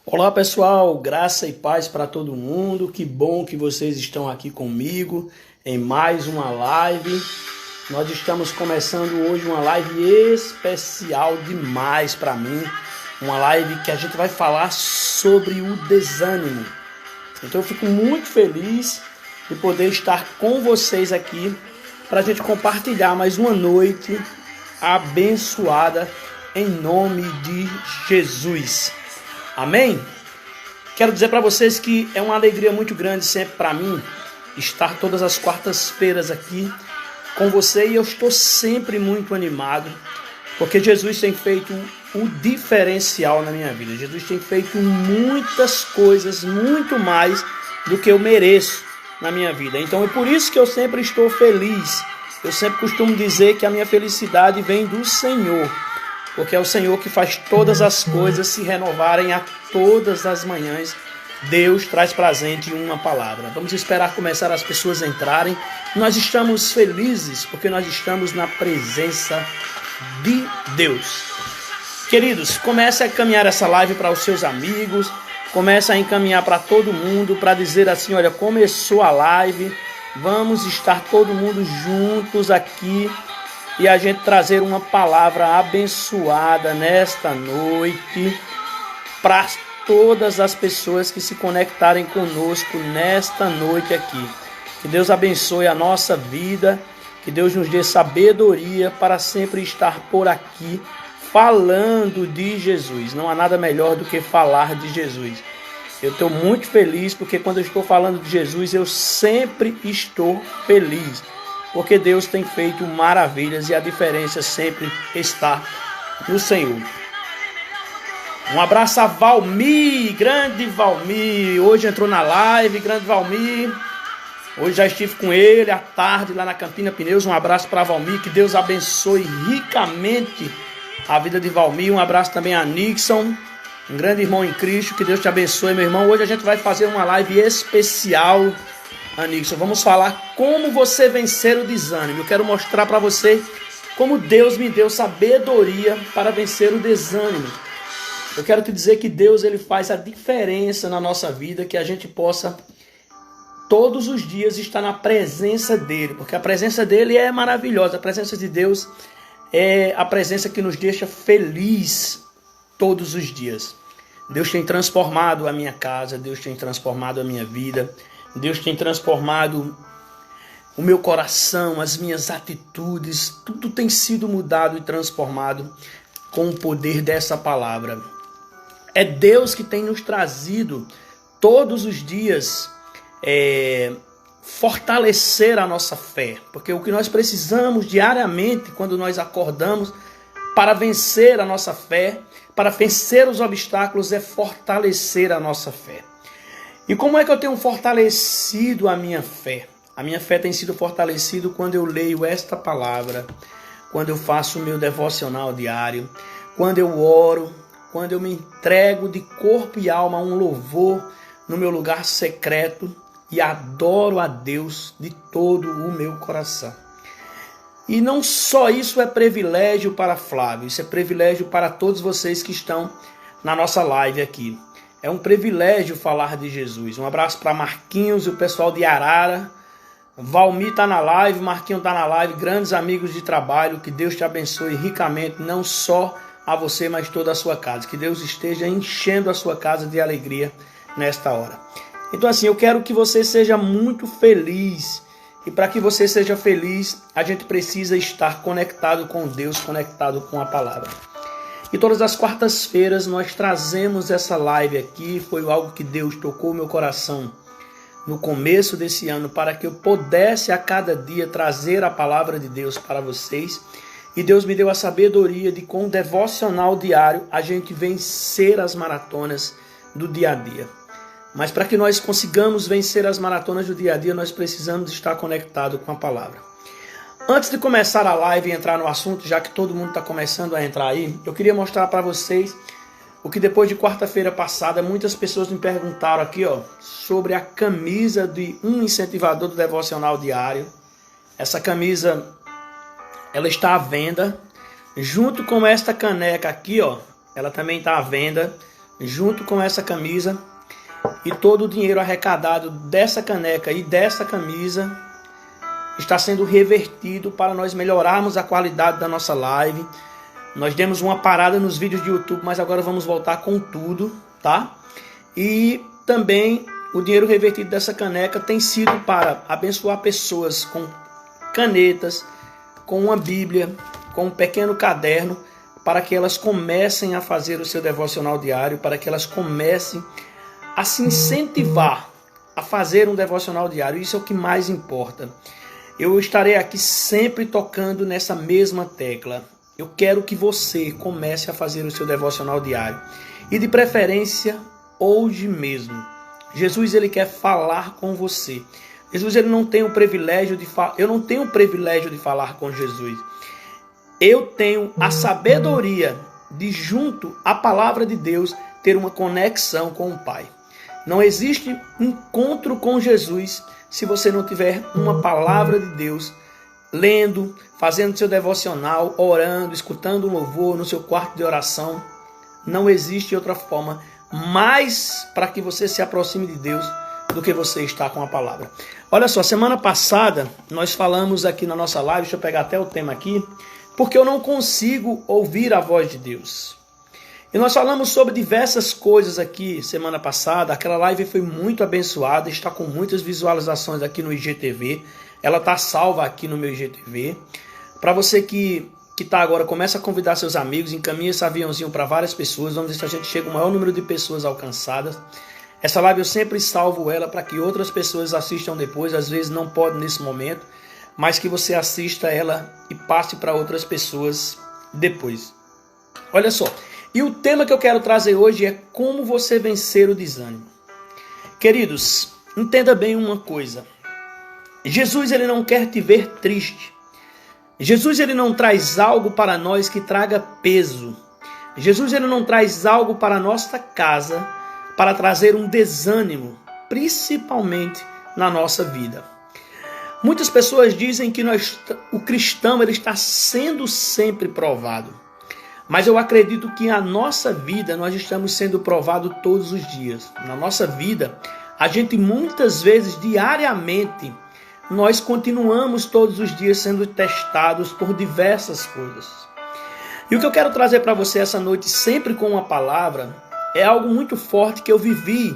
Olá pessoal, graça e paz para todo mundo. Que bom que vocês estão aqui comigo em mais uma live. Nós estamos começando hoje uma live especial demais para mim. Uma live que a gente vai falar sobre o desânimo. Então eu fico muito feliz de poder estar com vocês aqui para a gente compartilhar mais uma noite abençoada em nome de Jesus. Amém? Quero dizer para vocês que é uma alegria muito grande sempre para mim estar todas as quartas-feiras aqui com você, e eu estou sempre muito animado porque Jesus tem feito o diferencial na minha vida. Jesus tem feito muitas coisas, muito mais do que eu mereço na minha vida. Então é por isso que eu sempre estou feliz. Eu sempre costumo dizer que a minha felicidade vem do Senhor, porque é o Senhor que faz todas as coisas se renovarem a todas as manhãs. Deus traz presente uma palavra. Vamos esperar começar as pessoas a entrarem. Nós estamos felizes porque nós estamos na presença de Deus. Queridos, comece a encaminhar essa live para os seus amigos. Comece a encaminhar para todo mundo, para dizer assim, olha, começou a live. Vamos estar todo mundo juntos aqui e a gente trazer uma palavra abençoada nesta noite para todas as pessoas que se conectarem conosco nesta noite aqui. Que Deus abençoe a nossa vida, que Deus nos dê sabedoria para sempre estar por aqui falando de Jesus. Não há nada melhor do que falar de Jesus. Eu estou muito feliz porque quando eu estou falando de Jesus, eu sempre estou feliz, porque Deus tem feito maravilhas e a diferença sempre está no Senhor. Um abraço a Valmir, grande Valmir, hoje entrou na live, grande Valmir. Hoje já estive com ele à tarde lá na Campina Pneus. Um abraço para Valmir, que Deus abençoe ricamente a vida de Valmir. Um abraço também a Nixon, um grande irmão em Cristo, que Deus te abençoe, meu irmão. Hoje a gente vai fazer uma live especial, Nixon. Vamos falar como você vencer o desânimo. Eu quero mostrar para você como Deus me deu sabedoria para vencer o desânimo. Eu quero te dizer que Deus, ele faz a diferença na nossa vida, que a gente possa todos os dias estar na presença dele, porque a presença dele é maravilhosa. A presença de Deus é a presença que nos deixa feliz todos os dias. Deus tem transformado a minha casa, Deus tem transformado a minha vida, Deus tem transformado o meu coração, as minhas atitudes, tudo tem sido mudado e transformado com o poder dessa palavra. É Deus que tem nos trazido todos os dias fortalecer a nossa fé, porque o que nós precisamos diariamente quando nós acordamos para vencer a nossa fé, para vencer os obstáculos, é fortalecer a nossa fé. E como é que eu tenho fortalecido a minha fé? A minha fé tem sido fortalecida quando eu leio esta palavra, quando eu faço o meu devocional diário, quando eu oro, quando eu me entrego de corpo e alma a um louvor no meu lugar secreto e adoro a Deus de todo o meu coração. E não só isso é privilégio para Flávio, isso é privilégio para todos vocês que estão na nossa live aqui. É um privilégio falar de Jesus. Um abraço para Marquinhos e o pessoal de Arara. Valmir está na live, Marquinhos está na live, grandes amigos de trabalho. Que Deus te abençoe ricamente, não só a você, mas toda a sua casa. Que Deus esteja enchendo a sua casa de alegria nesta hora. Então assim, eu quero que você seja muito feliz. E para que você seja feliz, a gente precisa estar conectado com Deus, conectado com a palavra. E todas as quartas-feiras nós trazemos essa live aqui. Foi algo que Deus tocou meu coração no começo desse ano, para que eu pudesse a cada dia trazer a palavra de Deus para vocês. E Deus me deu a sabedoria de, com um devocional diário, a gente vencer as maratonas do dia a dia. Mas para que nós consigamos vencer as maratonas do dia a dia, nós precisamos estar conectado com a palavra. Antes de começar a live e entrar no assunto, já que todo mundo está começando a entrar aí, eu queria mostrar para vocês o que depois de quarta-feira passada, muitas pessoas me perguntaram aqui, sobre a camisa de um incentivador do devocional diário. Essa camisa, ela está à venda, junto com esta caneca aqui, ela também está à venda. junto com essa camisa, e todo o dinheiro arrecadado dessa caneca e dessa camisa está sendo revertido para nós melhorarmos a qualidade da nossa live. Nós demos uma parada nos vídeos de YouTube, mas agora vamos voltar com tudo, tá? E também o dinheiro revertido dessa caneca tem sido para abençoar pessoas com canetas, com uma Bíblia, com um pequeno caderno, para que elas comecem a fazer o seu devocional diário, para que elas comecem a se incentivar a fazer um devocional diário. Isso é o que mais importa. Eu estarei aqui sempre tocando nessa mesma tecla. Eu quero que você comece a fazer o seu devocional diário. E de preferência, hoje mesmo. Jesus, ele quer falar com você. Jesus, ele não tem o privilégio de falar. Eu não tenho o privilégio de falar com Jesus. Eu tenho a sabedoria de, junto à palavra de Deus, ter uma conexão com o Pai. Não existe encontro com Jesus se você não tiver uma palavra de Deus, lendo, fazendo seu devocional, orando, escutando um louvor no seu quarto de oração. Não existe outra forma mais para que você se aproxime de Deus do que você está com a palavra. Olha só, semana passada nós falamos aqui na nossa live, deixa eu pegar até o tema aqui, porque eu não consigo ouvir a voz de Deus. E nós falamos sobre diversas coisas aqui semana passada. Aquela live foi muito abençoada, está com muitas visualizações aqui no IGTV. Ela está salva aqui no meu IGTV. Para você que está agora, começa a convidar seus amigos, encaminha esse aviãozinho para várias pessoas. Vamos ver se a gente chega ao maior número de pessoas alcançadas. Essa live eu sempre salvo ela para que outras pessoas assistam depois. Às vezes não pode nesse momento, mas que você assista ela e passe para outras pessoas depois. Olha só. E o tema que eu quero trazer hoje é como você vencer o desânimo. Queridos, entenda bem uma coisa. Jesus, ele não quer te ver triste. Jesus, ele não traz algo para nós que traga peso. Jesus, ele não traz algo para a nossa casa para trazer um desânimo, principalmente na nossa vida. Muitas pessoas dizem que o cristão ele está sendo sempre provado. Mas eu acredito que a nossa vida, nós estamos sendo provados todos os dias. Na nossa vida, a gente muitas vezes, diariamente, nós continuamos todos os dias sendo testados por diversas coisas. E o que eu quero trazer para você essa noite, sempre com uma palavra, é algo muito forte que eu vivi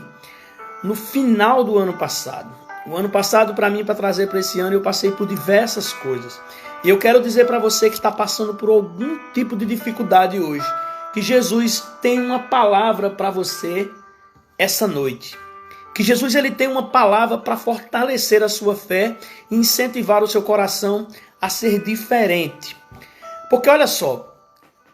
no final do ano passado. O ano passado, para mim, para trazer para esse ano, eu passei por diversas coisas. E eu quero dizer para você que está passando por algum tipo de dificuldade hoje, que Jesus tem uma palavra para você essa noite. Que Jesus ele tem uma palavra para fortalecer a sua fé e incentivar o seu coração a ser diferente. Porque olha só,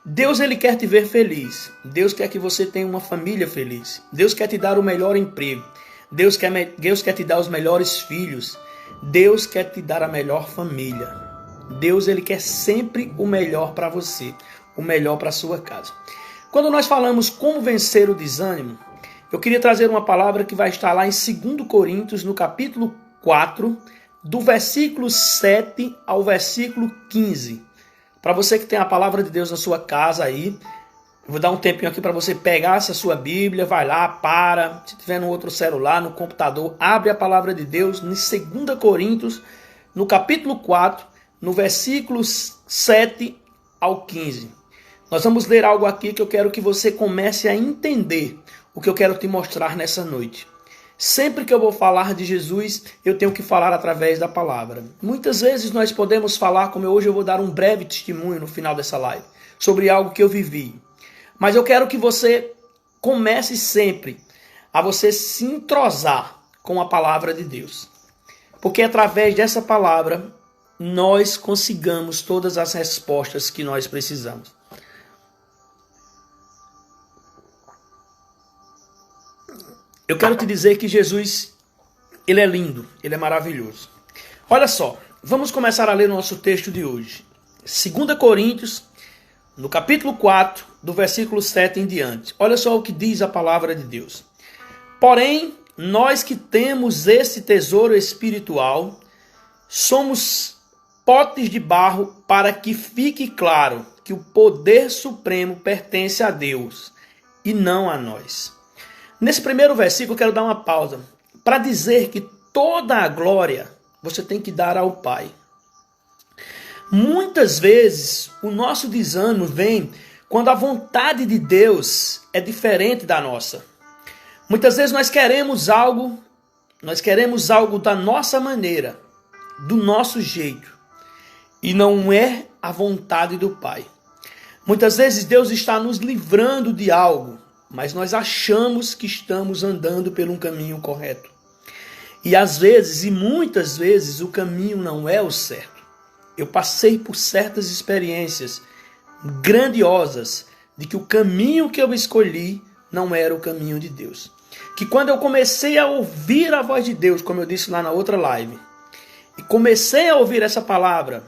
Deus ele quer te ver feliz. Deus quer que você tenha uma família feliz. Deus quer te dar o melhor emprego. Deus quer te dar os melhores filhos. Deus quer te dar a melhor família. Deus ele quer sempre o melhor para você, o melhor para a sua casa. Quando nós falamos como vencer o desânimo, eu queria trazer uma palavra que vai estar lá em 2 Coríntios, no capítulo 4, do versículo 7 ao versículo 15. Para você que tem a palavra de Deus na sua casa aí, eu vou dar um tempinho aqui para você pegar essa sua Bíblia, vai lá, para, se tiver no outro celular, no computador, abre a palavra de Deus em 2 Coríntios, no capítulo 4, no versículo 7 ao 15. Nós vamos ler algo aqui que eu quero que você comece a entender o que eu quero te mostrar nessa noite. Sempre que eu vou falar de Jesus, eu tenho que falar através da palavra. Muitas vezes nós podemos falar, como hoje eu vou dar um breve testemunho no final dessa live, sobre algo que eu vivi. Mas eu quero que você comece sempre a você se entrosar com a palavra de Deus. Porque através dessa palavra, nós consigamos todas as respostas que nós precisamos. Eu quero te dizer que Jesus, ele é lindo, ele é maravilhoso. Olha só, vamos começar a ler o nosso texto de hoje. 2 Coríntios, no capítulo 4, do versículo 7 em diante. Olha só o que diz a palavra de Deus. Porém, nós que temos esse tesouro espiritual, somos potes de barro para que fique claro que o poder supremo pertence a Deus. e não a nós. Nesse primeiro versículo eu quero dar uma pausa para dizer que toda a glória você tem que dar ao Pai. Muitas vezes o nosso desânimo vem quando a vontade de Deus é diferente da nossa. Muitas vezes nós queremos algo da nossa maneira, do nosso jeito, e não é a vontade do Pai. Muitas vezes Deus está nos livrando de algo, mas nós achamos que estamos andando por um caminho correto. E às vezes, e muitas vezes, o caminho não é o certo. Eu passei por certas experiências grandiosas de que o caminho que eu escolhi não era o caminho de Deus. Que quando eu comecei a ouvir a voz de Deus, como eu disse lá na outra live, e comecei a ouvir essa palavra,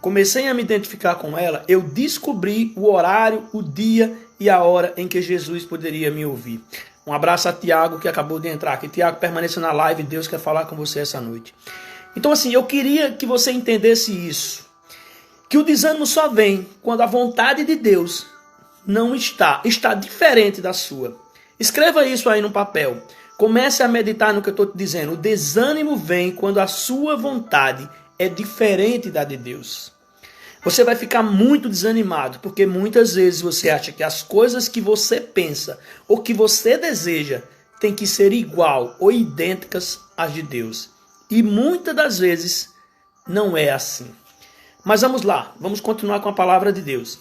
comecei a me identificar com ela, eu descobri o horário, o dia e a hora em que Jesus poderia me ouvir. Um abraço a Tiago, que acabou de entrar aqui. Tiago, permaneça na live, Deus quer falar com você essa noite. Então assim, eu queria que você entendesse isso, que o desânimo só vem quando a vontade de Deus não está diferente da sua. Escreva isso aí no papel. Comece a meditar no que eu estou te dizendo. O desânimo vem quando a sua vontade é diferente da de Deus. Você vai ficar muito desanimado, porque muitas vezes você acha que as coisas que você pensa ou que você deseja tem que ser igual ou idênticas às de Deus. E muitas das vezes não é assim. Mas vamos lá, vamos continuar com a palavra de Deus.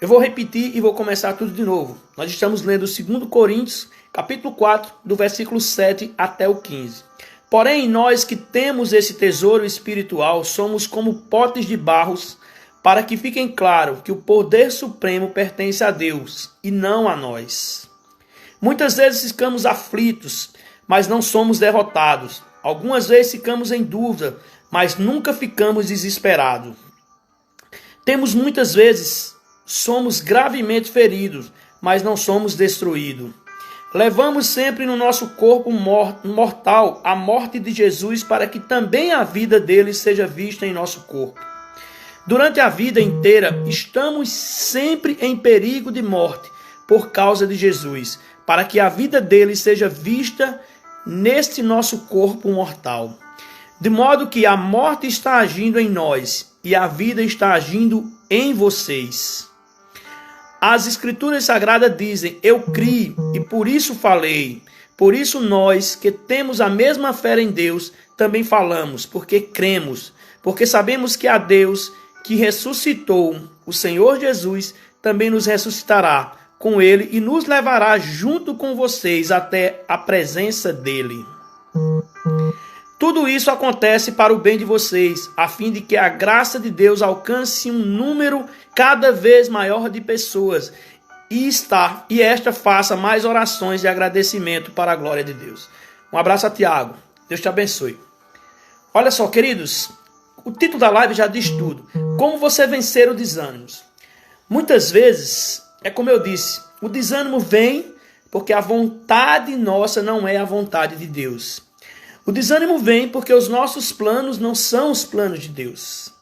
Eu vou repetir e vou começar tudo de novo. Nós estamos lendo 2 Coríntios, capítulo 4, do versículo 7 até o 15. Porém, nós que temos esse tesouro espiritual, somos como potes de barros, para que fiquem claro que o poder supremo pertence a Deus e não a nós. Muitas vezes ficamos aflitos, mas não somos derrotados. Algumas vezes ficamos em dúvida, mas nunca ficamos desesperados. Somos gravemente feridos, mas não somos destruídos. Levamos sempre no nosso corpo mortal a morte de Jesus, para que também a vida dele seja vista em nosso corpo. Durante a vida inteira, estamos sempre em perigo de morte por causa de Jesus, para que a vida dele seja vista neste nosso corpo mortal. De modo que a morte está agindo em nós e a vida está agindo em vocês. As Escrituras Sagradas dizem: eu criei e por isso falei. Por isso nós, que temos a mesma fé em Deus, também falamos, porque cremos. Porque sabemos que a Deus que ressuscitou o Senhor Jesus também nos ressuscitará com ele e nos levará junto com vocês até a presença dele. Tudo isso acontece para o bem de vocês, a fim de que a graça de Deus alcance um número cada vez maior de pessoas e esta faça mais orações de agradecimento para a glória de Deus. Um abraço a Tiago. Deus te abençoe. Olha só, queridos, o título da live já diz tudo. Como você vencer o desânimo? Muitas vezes, é como eu disse, o desânimo vem porque a vontade nossa não é a vontade de Deus. O desânimo vem porque os nossos planos não são os planos de Deus.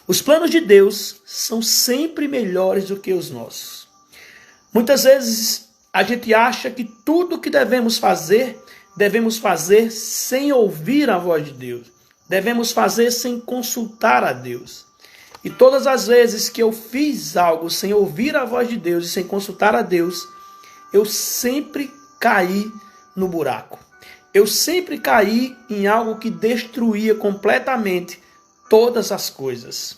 Os planos de Deus são sempre melhores do que os nossos. Muitas vezes a gente acha que tudo que devemos fazer sem ouvir a voz de Deus. Devemos fazer sem consultar a Deus. E todas as vezes que eu fiz algo sem ouvir a voz de Deus e sem consultar a Deus, eu sempre caí no buraco. Eu sempre caí em algo que destruía completamente todas as coisas.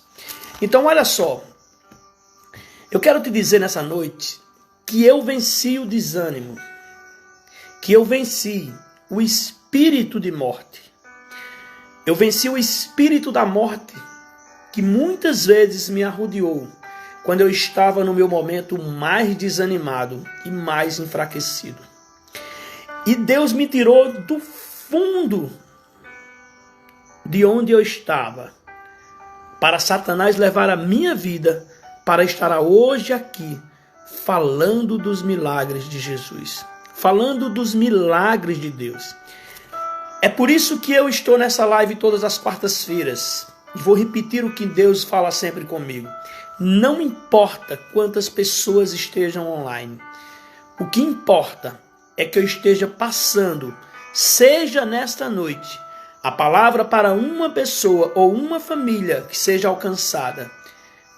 Então, olha só. Eu quero te dizer nessa noite que eu venci o desânimo. Que eu venci o espírito de morte. Eu venci o espírito da morte que muitas vezes me arrodeou quando eu estava no meu momento mais desanimado e mais enfraquecido. E Deus me tirou do fundo de onde eu estava para Satanás levar a minha vida para estar hoje aqui falando dos milagres de Jesus, falando dos milagres de Deus. É por isso que eu estou nessa live todas as quartas-feiras. E vou repetir o que Deus fala sempre comigo. Não importa quantas pessoas estejam online. O que importa é que eu esteja passando, seja nesta noite, a palavra para uma pessoa ou uma família que seja alcançada.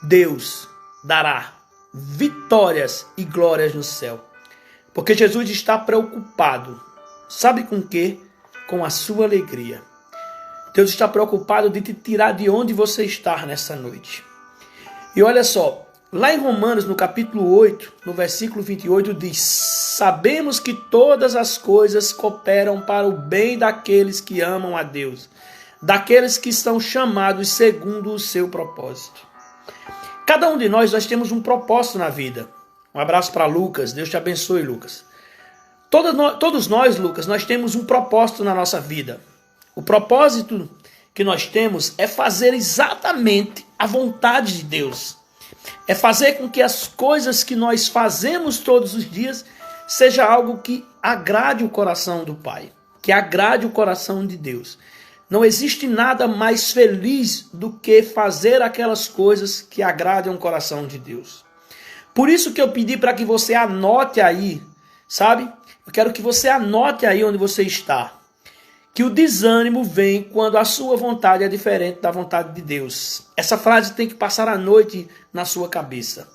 Deus dará vitórias e glórias no céu. Porque Jesus está preocupado. Sabe com o quê? Com a sua alegria. Deus está preocupado de te tirar de onde você está nessa noite. E olha só, lá em Romanos, no capítulo 8, no versículo 28, diz: sabemos que todas as coisas cooperam para o bem daqueles que amam a Deus, daqueles que são chamados segundo o seu propósito. Cada um de nós temos um propósito na vida. Um abraço para Lucas, Deus te abençoe, Lucas. Todos nós, Lucas, nós temos um propósito na nossa vida. O propósito que nós temos é fazer exatamente a vontade de Deus. É fazer com que as coisas que nós fazemos todos os dias seja algo que agrade o coração do Pai, que agrade o coração de Deus. Não existe nada mais feliz do que fazer aquelas coisas que agradem o coração de Deus. Por isso que eu pedi para que você anote aí, sabe? Eu quero que você anote aí onde você está. Que o desânimo vem quando a sua vontade é diferente da vontade de Deus. Essa frase tem que passar a noite na sua cabeça.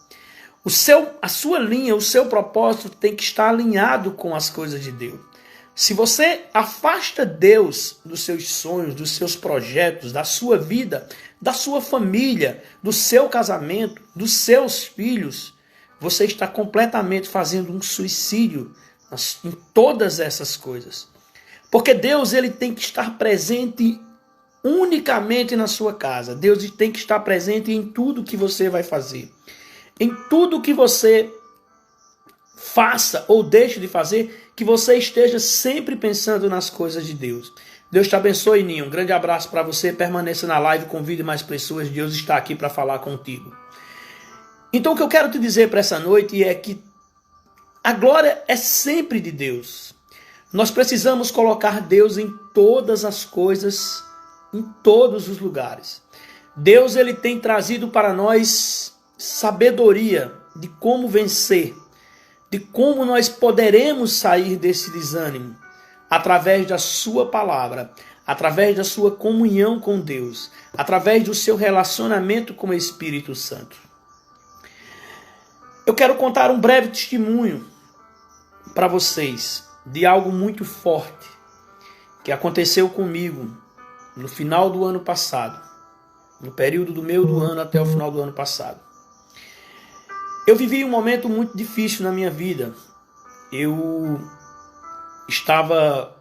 A sua linha, o seu propósito tem que estar alinhado com as coisas de Deus. Se você afasta Deus dos seus sonhos, dos seus projetos, da sua vida, da sua família, do seu casamento, dos seus filhos, você está completamente fazendo um suicídio em todas essas coisas. Porque Deus, ele tem que estar presente unicamente na sua casa. Deus tem que estar presente em tudo que você vai fazer. Em tudo que você faça ou deixe de fazer, que você esteja sempre pensando nas coisas de Deus. Deus te abençoe, Ninho. Um grande abraço para você. Permaneça na live, convide mais pessoas. Deus está aqui para falar contigo. Então, o que eu quero te dizer para essa noite é que a glória é sempre de Deus. Nós precisamos colocar Deus em todas as coisas, em todos os lugares. Deus, ele tem trazido para nós sabedoria de como vencer, de como nós poderemos sair desse desânimo, através da sua palavra, através da sua comunhão com Deus, através do seu relacionamento com o Espírito Santo. Eu quero contar um breve testemunho para vocês de algo muito forte que aconteceu comigo no final do ano passado, no período do meio do ano até o final do ano passado. Eu vivi um momento muito difícil na minha vida. Eu estava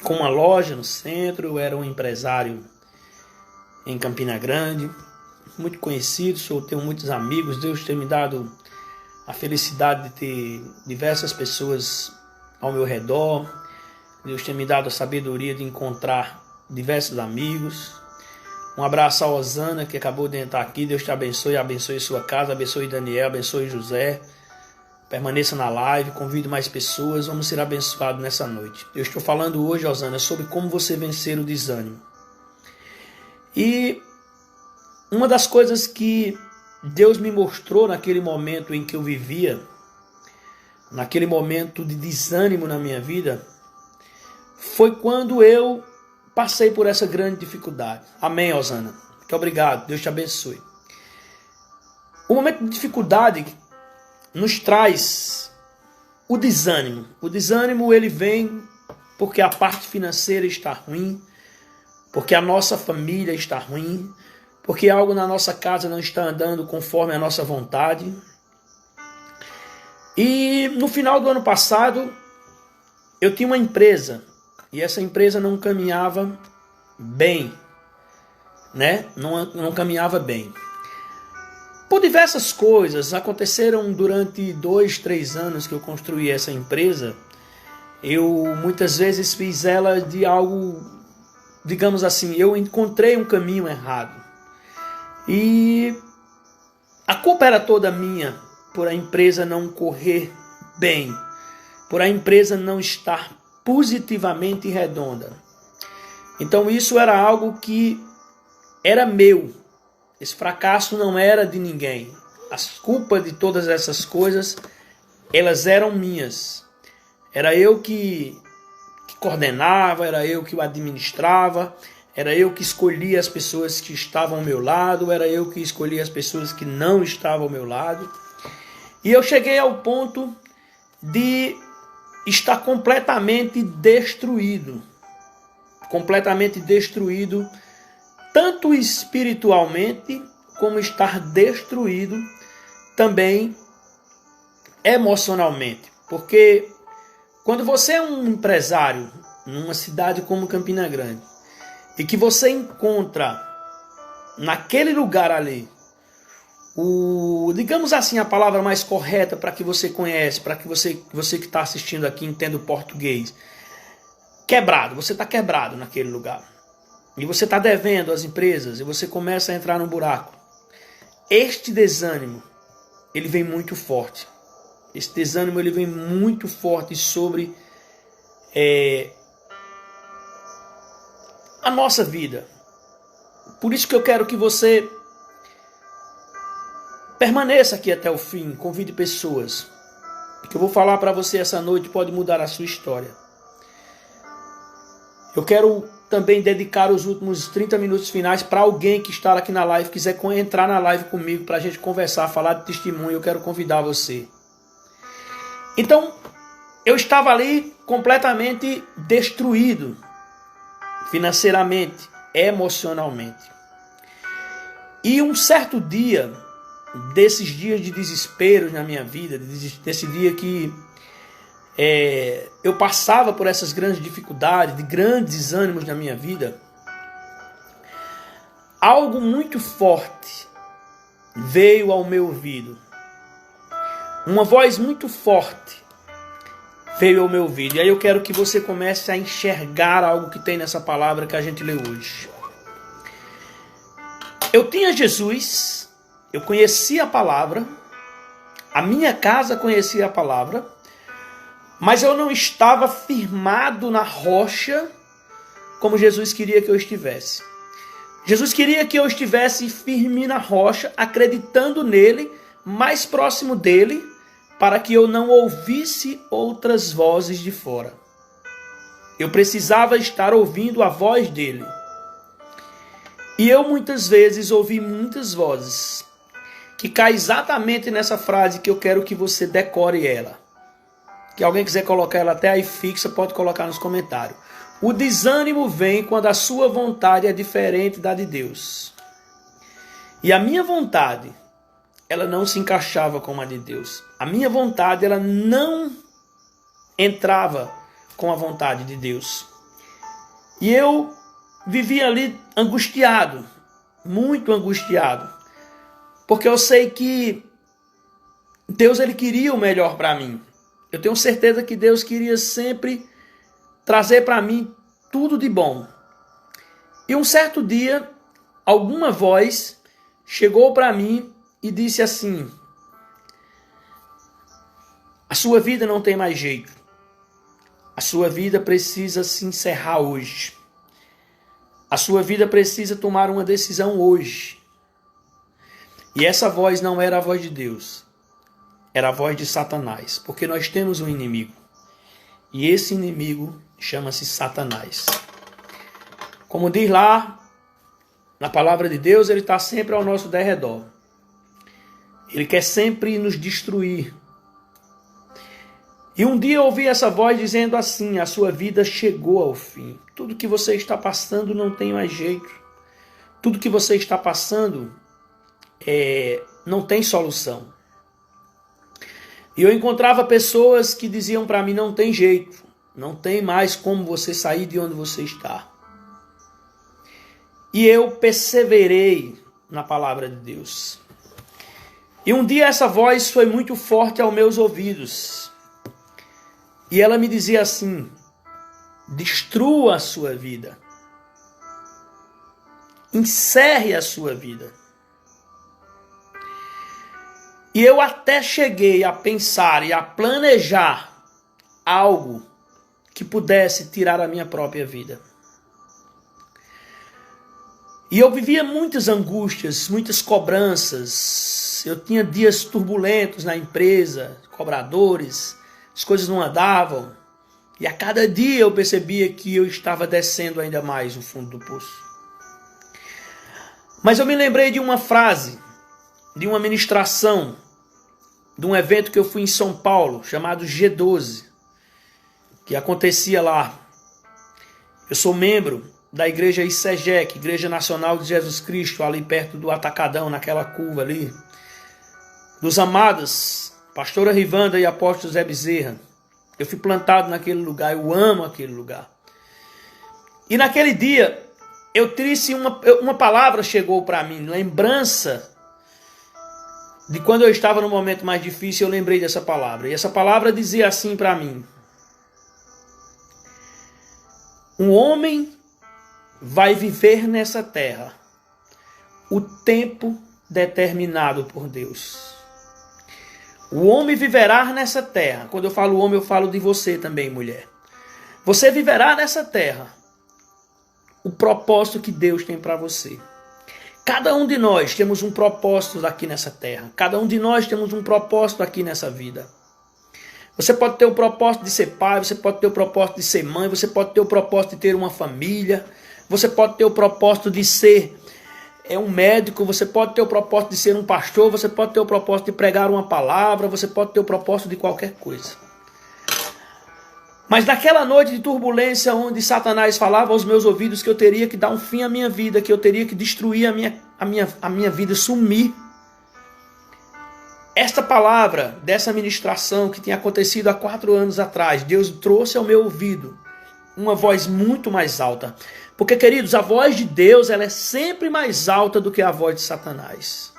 com uma loja no centro, eu era um empresário em Campina Grande, muito conhecido, tenho muitos amigos. Deus tem me dado a felicidade de ter diversas pessoas ao meu redor. Deus tem me dado a sabedoria de encontrar diversos amigos. Um abraço a Osana, que acabou de entrar aqui. Deus te abençoe, abençoe sua casa, abençoe Daniel, abençoe José. Permaneça na live, convide mais pessoas, vamos ser abençoados nessa noite. Eu estou falando hoje, Osana, sobre como você vencer o desânimo. E uma das coisas que Deus me mostrou naquele momento em que eu vivia, naquele momento de desânimo na minha vida, foi quando eu passei por essa grande dificuldade. Amém, Osana? Muito obrigado, Deus te abençoe. O momento de dificuldade nos traz o desânimo. O desânimo, ele vem porque a parte financeira está ruim, porque a nossa família está ruim, porque algo na nossa casa não está andando conforme a nossa vontade. E no final do ano passado, eu tinha uma empresa, e essa empresa não caminhava bem, né? Não caminhava bem. Por diversas coisas, aconteceram durante 2, 3 anos que eu construí essa empresa. Eu muitas vezes fiz ela de algo, digamos assim, eu encontrei um caminho errado. E a culpa era toda minha por a empresa não correr bem, por a empresa não estar positivamente redonda. Então isso era algo que era meu. Esse fracasso não era de ninguém. A culpa de todas essas coisas elas eram minhas. Era eu que coordenava, era eu que o administrava, era eu que escolhia as pessoas que estavam ao meu lado, era eu que escolhia as pessoas que não estavam ao meu lado. E eu cheguei ao ponto de estar completamente destruído, tanto espiritualmente, como estar destruído também emocionalmente. Porque quando você é um empresário numa cidade como Campina Grande e que você encontra naquele lugar ali digamos assim, a palavra mais correta para que você conhece, para que você que está assistindo aqui entenda o português, quebrado, você está quebrado naquele lugar e você está devendo às empresas e você começa a entrar num buraco. Este desânimo, ele vem muito forte. Esse desânimo, ele vem muito forte sobre a nossa vida. Por isso que eu quero que você permaneça aqui até o fim, convide pessoas. O que eu vou falar para você essa noite pode mudar a sua história. Eu quero também dedicar os últimos 30 minutos finais para alguém que está aqui na live, quiser entrar na live comigo para a gente conversar, falar de testemunho. Eu quero convidar você. Então, eu estava ali completamente destruído, financeiramente, emocionalmente. E um certo dia, desses dias de desespero na minha vida, desse dia que eu passava por essas grandes dificuldades, de grandes desânimos na minha vida, algo muito forte veio ao meu ouvido. Uma voz muito forte veio ao meu ouvido. E aí eu quero que você comece a enxergar algo que tem nessa palavra que a gente lê hoje. Eu tinha Jesus, eu conhecia a palavra, a minha casa conhecia a palavra, mas eu não estava firmado na rocha como Jesus queria que eu estivesse. Jesus queria que eu estivesse firme na rocha, acreditando nele, mais próximo dele, para que eu não ouvisse outras vozes de fora. Eu precisava estar ouvindo a voz dele. E eu muitas vezes ouvi muitas vozes, que cai exatamente nessa frase que eu quero que você decore ela. Que alguém quiser colocar ela até aí fixa, pode colocar nos comentários. O desânimo vem quando a sua vontade é diferente da de Deus. E a minha vontade, ela não se encaixava com a de Deus. A minha vontade, ela não entrava com a vontade de Deus. E eu vivia ali angustiado, muito angustiado. Porque eu sei que Deus, ele queria o melhor para mim. Eu tenho certeza que Deus queria sempre trazer para mim tudo de bom. E um certo dia, alguma voz chegou para mim e disse assim: a sua vida não tem mais jeito. A sua vida precisa se encerrar hoje. A sua vida precisa tomar uma decisão hoje. E essa voz não era a voz de Deus. Era a voz de Satanás. Porque nós temos um inimigo. E esse inimigo chama-se Satanás. Como diz lá na palavra de Deus, ele está sempre ao nosso derredor. Ele quer sempre nos destruir. E um dia eu ouvi essa voz dizendo assim: a sua vida chegou ao fim. Tudo que você está passando não tem mais jeito. Tudo que você está passando não tem solução. E eu encontrava pessoas que diziam para mim: não tem jeito. Não tem mais como você sair de onde você está. E eu perseverei na palavra de Deus. E um dia essa voz foi muito forte aos meus ouvidos. E ela me dizia assim: destrua a sua vida. Encerre a sua vida. E eu até cheguei a pensar e a planejar algo que pudesse tirar a minha própria vida. E eu vivia muitas angústias, muitas cobranças. dias, eu tinha dias turbulentos na empresa, cobradores, as coisas não andavam. E a cada dia eu percebia que eu estava descendo ainda mais no fundo do poço. Mas eu me lembrei de uma frase, de uma ministração, de um evento que eu fui em São Paulo, chamado G12, que acontecia lá. Eu sou membro da igreja ICEGEC, Igreja Nacional de Jesus Cristo, ali perto do Atacadão, naquela curva ali. Dos amados, pastora Rivanda e apóstolo Zé Bezerra. Eu fui plantado naquele lugar, eu amo aquele lugar. E naquele dia, eu trouxe uma palavra chegou para mim, lembrança de quando eu estava no momento mais difícil, eu lembrei dessa palavra. E essa palavra dizia assim para mim: um homem vai viver nessa terra o tempo determinado por Deus. O homem viverá nessa terra. Quando eu falo homem, eu falo de você também, mulher. Você viverá nessa terra o propósito que Deus tem para você. Cada um de nós temos um propósito aqui nessa terra. Cada um de nós temos um propósito aqui nessa vida. Você pode ter o propósito de ser pai, você pode ter o propósito de ser mãe, você pode ter o propósito de ter uma família, você pode ter o propósito de ser um médico, você pode ter o propósito de ser um pastor, você pode ter o propósito de pregar uma palavra, você pode ter o propósito de qualquer coisa. Mas naquela noite de turbulência onde Satanás falava aos meus ouvidos que eu teria que dar um fim à minha vida, que eu teria que destruir a minha vida, sumir. Esta palavra dessa ministração que tinha acontecido há 4 anos atrás, Deus trouxe ao meu ouvido uma voz muito mais alta. Porque, queridos, a voz de Deus ela é sempre mais alta do que a voz de Satanás.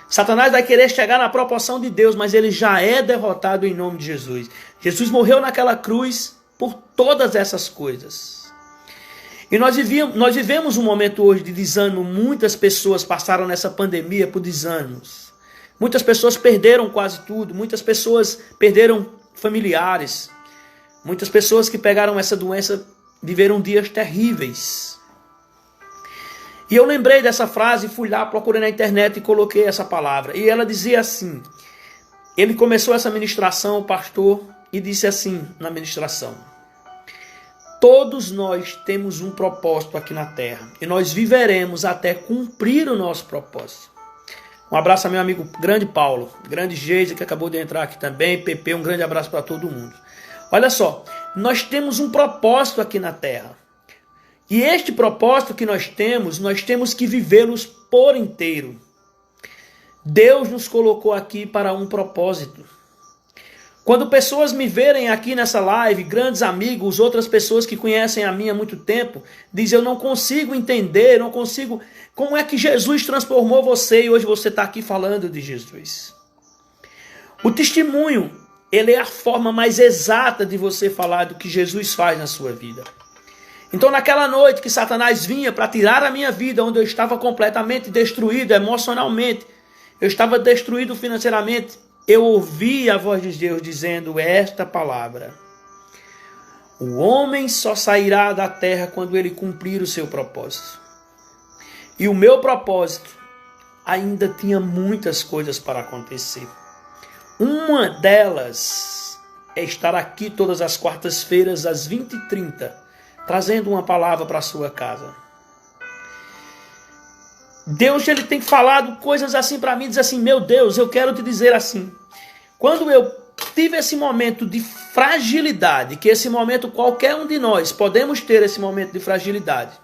Satanás vai querer chegar na proporção de Deus, mas ele já é derrotado em nome de Jesus. Jesus morreu naquela cruz por todas essas coisas. E nós vivemos um momento hoje de desânimo. Muitas pessoas passaram nessa pandemia por desânimos. Muitas pessoas perderam quase tudo. Muitas pessoas perderam familiares. Muitas pessoas que pegaram essa doença viveram dias terríveis. E eu lembrei dessa frase, fui lá, procurei na internet e coloquei essa palavra. E ela dizia assim, ele começou essa ministração, o pastor, e disse assim na ministração: todos nós temos um propósito aqui na terra, e nós viveremos até cumprir o nosso propósito. Um abraço a meu amigo grande Paulo, grande Geise, que acabou de entrar aqui também, Pepe, um grande abraço para todo mundo. Olha só, nós temos um propósito aqui na terra. E este propósito que nós temos que vivê-los por inteiro. Deus nos colocou aqui para um propósito. Quando pessoas me verem aqui nessa live, grandes amigos, outras pessoas que conhecem a mim há muito tempo, dizem: eu não consigo entender, não consigo... Como é que Jesus transformou você e hoje você está aqui falando de Jesus? O testemunho, ele é a forma mais exata de você falar do que Jesus faz na sua vida. Então naquela noite que Satanás vinha para tirar a minha vida, onde eu estava completamente destruído emocionalmente, eu estava destruído financeiramente, eu ouvi a voz de Deus dizendo esta palavra: o homem só sairá da terra quando ele cumprir o seu propósito. E o meu propósito ainda tinha muitas coisas para acontecer. Uma delas é estar aqui todas as quartas-feiras às 20h30, trazendo uma palavra para a sua casa. Deus, ele tem falado coisas assim para mim, diz assim: meu Deus, eu quero te dizer assim, quando eu tive esse momento de fragilidade, que esse momento qualquer um de nós podemos ter esse momento de fragilidade,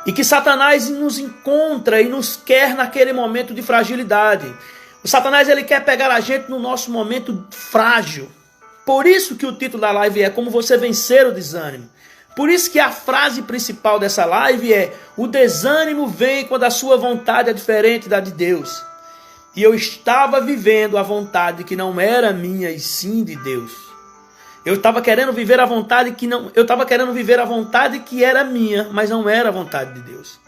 e que Satanás nos encontra e nos quer naquele momento de fragilidade. O Satanás, ele quer pegar a gente no nosso momento frágil. Por isso que o título da live é Como Você Vencer o Desânimo. Por isso que a frase principal dessa live é: o desânimo vem quando a sua vontade é diferente da de Deus. E eu estava vivendo a vontade que não era minha e sim de Deus. Eu estava querendo viver a vontade que não, eu estava querendo viver a vontade que era minha, mas não era a vontade de Deus.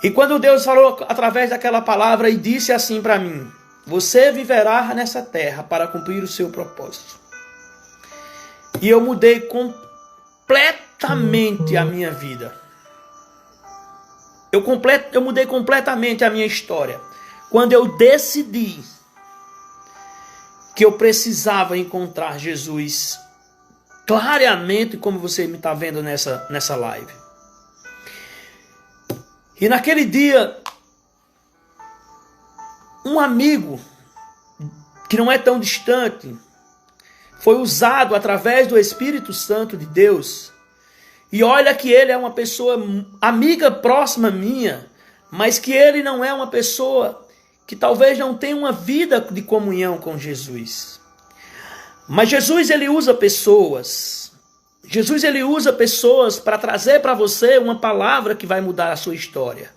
E quando Deus falou através daquela palavra e disse assim para mim: você viverá nessa terra para cumprir o seu propósito. E eu mudei completamente a minha vida. Eu mudei completamente a minha história quando eu decidi que eu precisava encontrar Jesus claramente, como você me está vendo nessa live. E naquele dia, um amigo que não é tão distante foi usado através do Espírito Santo de Deus. E olha que ele é uma pessoa amiga próxima minha, mas que ele não é uma pessoa que talvez não tenha uma vida de comunhão com Jesus. Mas Jesus, ele usa pessoas. Jesus, ele usa pessoas para trazer para você uma palavra que vai mudar a sua história.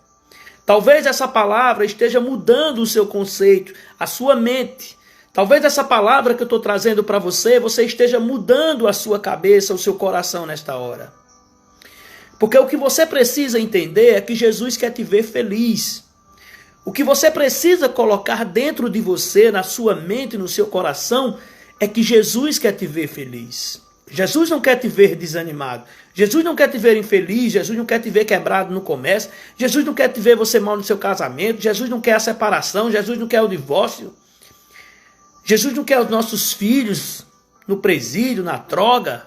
Talvez essa palavra esteja mudando o seu conceito, a sua mente. Talvez essa palavra que eu estou trazendo para você esteja mudando a sua cabeça, o seu coração nesta hora. Porque o que você precisa entender é que Jesus quer te ver feliz. O que você precisa colocar dentro de você, na sua mente, no seu coração, é que Jesus quer te ver feliz. Jesus não quer te ver desanimado. Jesus não quer te ver infeliz. Jesus não quer te ver quebrado no comércio. Jesus não quer te ver você mal no seu casamento. Jesus não quer a separação. Jesus não quer o divórcio. Jesus não quer os nossos filhos no presídio, na droga.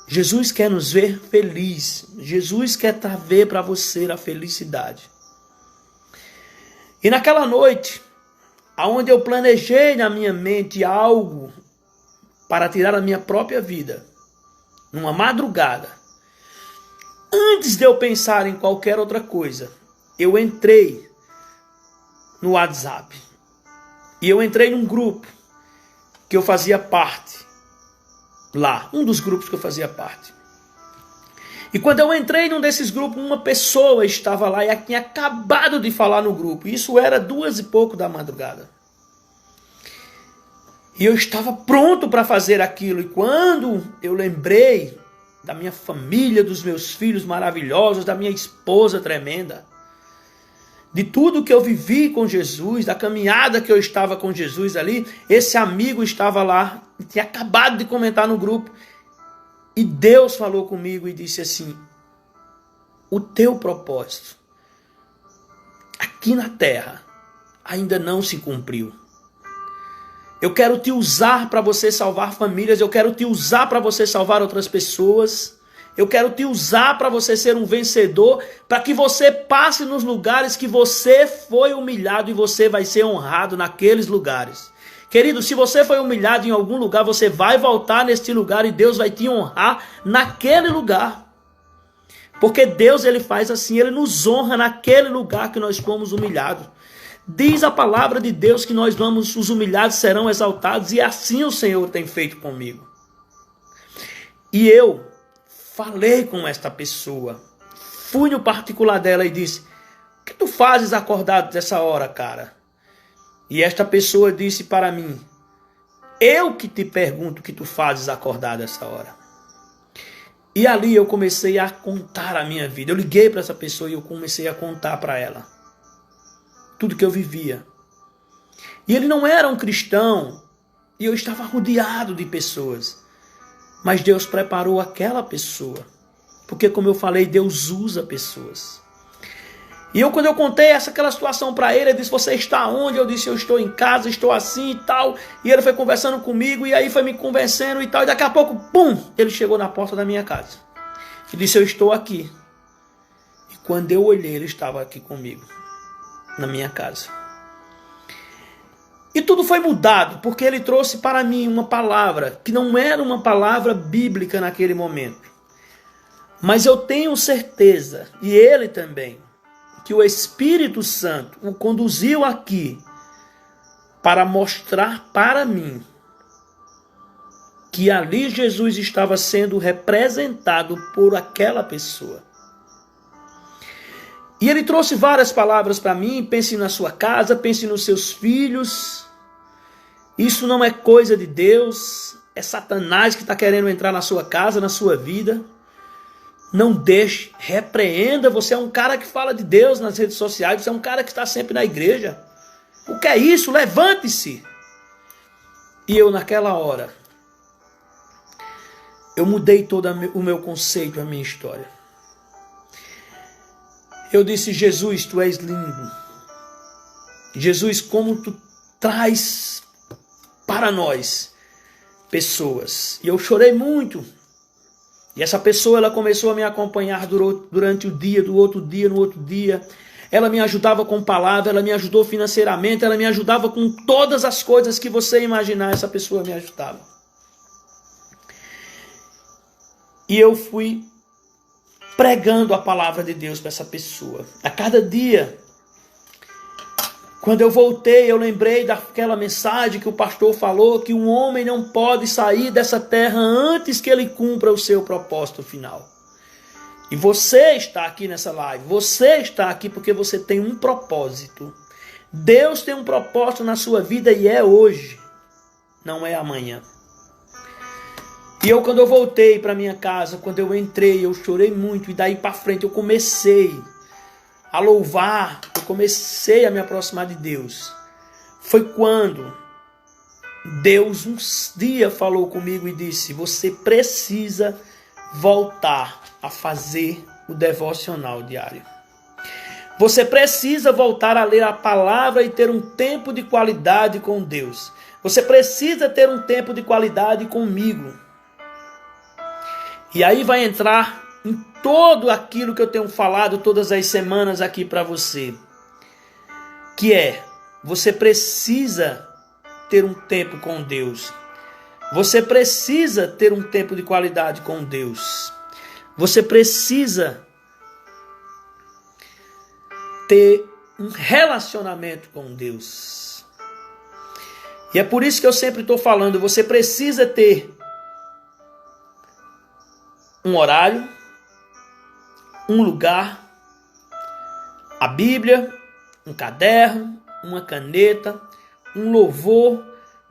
Jesus quer nos ver feliz. Jesus quer trazer para você a felicidade. E naquela noite, aonde eu planejei na minha mente algo para tirar a minha própria vida, numa madrugada, antes de eu pensar em qualquer outra coisa, eu entrei no WhatsApp. E eu entrei num grupo que eu fazia parte. Lá, um dos grupos que eu fazia parte. E quando eu entrei num desses grupos, uma pessoa estava lá e tinha acabado de falar no grupo. Isso era 2 e pouco da madrugada. E eu estava pronto para fazer aquilo. E quando eu lembrei da minha família, dos meus filhos maravilhosos, da minha esposa tremenda, de tudo que eu vivi com Jesus, da caminhada que eu estava com Jesus ali, esse amigo estava lá, tinha acabado de comentar no grupo, e Deus falou comigo e disse assim: o teu propósito aqui na terra ainda não se cumpriu. Eu quero te usar para você salvar famílias, eu quero te usar para você salvar outras pessoas. Eu quero te usar para você ser um vencedor, para que você passe nos lugares que você foi humilhado e você vai ser honrado naqueles lugares. Querido, se você foi humilhado em algum lugar, você vai voltar neste lugar e Deus vai te honrar naquele lugar. Porque Deus, ele faz assim, ele nos honra naquele lugar que nós fomos humilhados. Diz a palavra de Deus que os humilhados serão exaltados, e assim o Senhor tem feito comigo. E eu falei com esta pessoa, fui no particular dela e disse: o que tu fazes acordado dessa hora, cara? E esta pessoa disse para mim: eu que te pergunto o que tu fazes acordado dessa hora. E ali eu comecei a contar a minha vida. Eu liguei para essa pessoa e eu comecei a contar para ela tudo que eu vivia. E ele não era um cristão, e eu estava rodeado de pessoas. Mas Deus preparou aquela pessoa. Porque, como eu falei, Deus usa pessoas. E quando eu contei aquela situação para ele, ele disse: você está onde? Eu disse: eu estou em casa, estou assim e tal. E ele foi conversando comigo, e aí foi me convencendo e tal. E daqui a pouco, pum, ele chegou na porta da minha casa. E disse: eu estou aqui. E quando eu olhei, ele estava aqui comigo, na minha casa. E tudo foi mudado, porque ele trouxe para mim uma palavra, que não era uma palavra bíblica naquele momento. Mas eu tenho certeza, e ele também, que o Espírito Santo o conduziu aqui para mostrar para mim que ali Jesus estava sendo representado por aquela pessoa. E ele trouxe várias palavras para mim: pense na sua casa, pense nos seus filhos. Isso não é coisa de Deus, é Satanás que está querendo entrar na sua casa, na sua vida. Não deixe, repreenda. Você é um cara que fala de Deus nas redes sociais, você é um cara que está sempre na igreja. O que é isso? Levante-se. E eu, naquela hora, eu mudei todo o meu conceito, a minha história. Eu disse: Jesus, tu és lindo. Jesus, como tu traz para nós pessoas. E eu chorei muito. E essa pessoa, ela começou a me acompanhar durante o dia, no outro dia. Ela me ajudava com palavra, ela me ajudou financeiramente, ela me ajudava com todas as coisas que você imaginar, essa pessoa me ajudava. E eu fui pregando a palavra de Deus para essa pessoa. A cada dia, quando eu voltei, eu lembrei daquela mensagem que o pastor falou, que um homem não pode sair dessa terra antes que ele cumpra o seu propósito final. E você está aqui nessa live, você está aqui porque você tem um propósito. Deus tem um propósito na sua vida e é hoje, não é amanhã. E eu, quando eu voltei para minha casa, quando eu entrei, eu chorei muito. E daí para frente eu comecei a louvar, eu comecei a me aproximar de Deus. Foi quando Deus um dia falou comigo e disse: você precisa voltar a fazer o devocional diário. Você precisa voltar a ler a palavra e ter um tempo de qualidade com Deus. Você precisa ter um tempo de qualidade comigo. E aí vai entrar em tudo aquilo que eu tenho falado todas as semanas aqui para você. Que é, você precisa ter um tempo com Deus. Você precisa ter um tempo de qualidade com Deus. Você precisa ter um relacionamento com Deus. E é por isso que eu sempre estou falando, você precisa ter um horário, um lugar, a Bíblia, um caderno, uma caneta, um louvor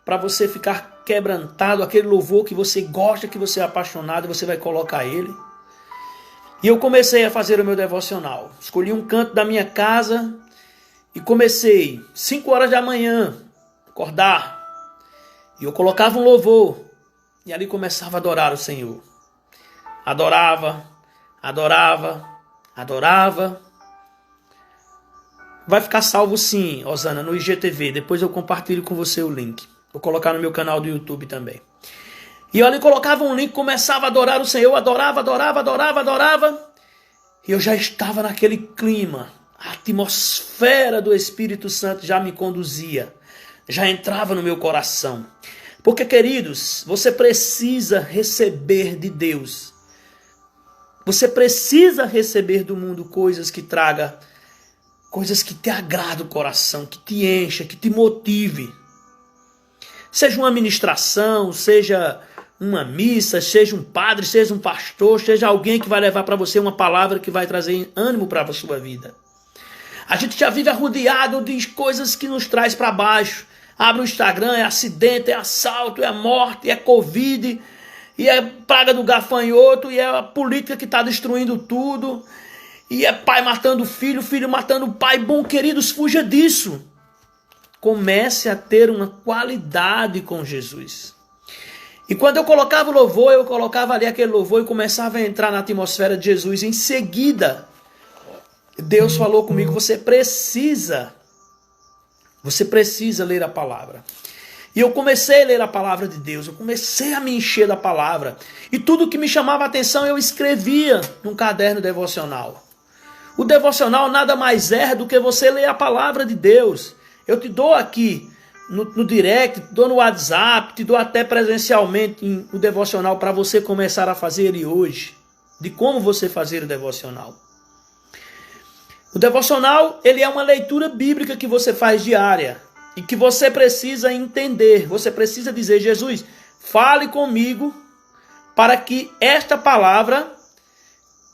para você ficar quebrantado, aquele louvor que você gosta, que você é apaixonado, você vai colocar ele. E eu comecei a fazer o meu devocional. Escolhi um canto da minha casa e comecei 5 horas da manhã, acordar. E eu colocava um louvor e ali começava a adorar o Senhor. Adorava. Vai ficar salvo sim, Osana, no IGTV. Depois eu compartilho com você o link. Vou colocar no meu canal do YouTube também. E eu ali colocava um link, começava a adorar o Senhor. Adorava. E eu já estava naquele clima. A atmosfera do Espírito Santo já me conduzia. Já entrava no meu coração. Porque, queridos, você precisa receber de Deus. Você precisa receber do mundo coisas que traga, coisas que te agradam o coração, que te encha, que te motive. Seja uma ministração, seja uma missa, seja um padre, seja um pastor, seja alguém que vai levar para você uma palavra que vai trazer ânimo para a sua vida. A gente já vive arrodeado de coisas que nos traz para baixo. Abre o Instagram, é acidente, é assalto, é morte, é Covid, e é praga do gafanhoto, e é a política que está destruindo tudo, e é pai matando filho, filho matando pai. Bom, queridos, fuja disso. Comece a ter uma qualidade com Jesus. E quando eu colocava o louvor, eu colocava ali aquele louvor e começava a entrar na atmosfera de Jesus. Em seguida, Deus falou comigo: você precisa ler a palavra. E eu comecei a ler a palavra de Deus, eu comecei a me encher da palavra. E tudo que me chamava a atenção eu escrevia num caderno devocional. O devocional nada mais é do que você ler a palavra de Deus. Eu te dou aqui no direct, te dou no WhatsApp, te dou até presencialmente o devocional para você começar a fazer ele hoje. De como você fazer o devocional. O devocional, ele é uma leitura bíblica que você faz diária. E que você precisa entender, você precisa dizer: Jesus, fale comigo para que esta palavra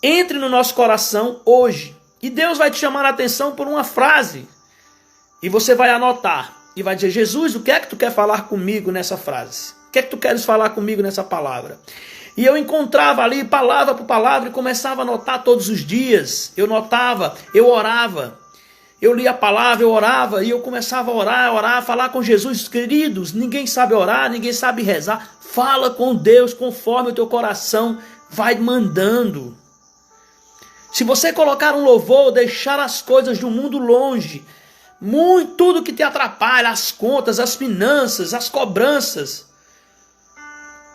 entre no nosso coração hoje. E Deus vai te chamar a atenção por uma frase. E você vai anotar e vai dizer: Jesus, o que é que tu quer falar comigo nessa frase? O que é que tu queres falar comigo nessa palavra? E eu encontrava ali palavra por palavra e começava a anotar todos os dias. Eu notava, eu orava. Eu lia a palavra, eu orava e eu começava a orar, falar com Jesus. Queridos, ninguém sabe orar, ninguém sabe rezar. Fala com Deus conforme o teu coração vai mandando. Se você colocar um louvor, deixar as coisas do mundo longe, tudo que te atrapalha, as contas, as finanças, as cobranças,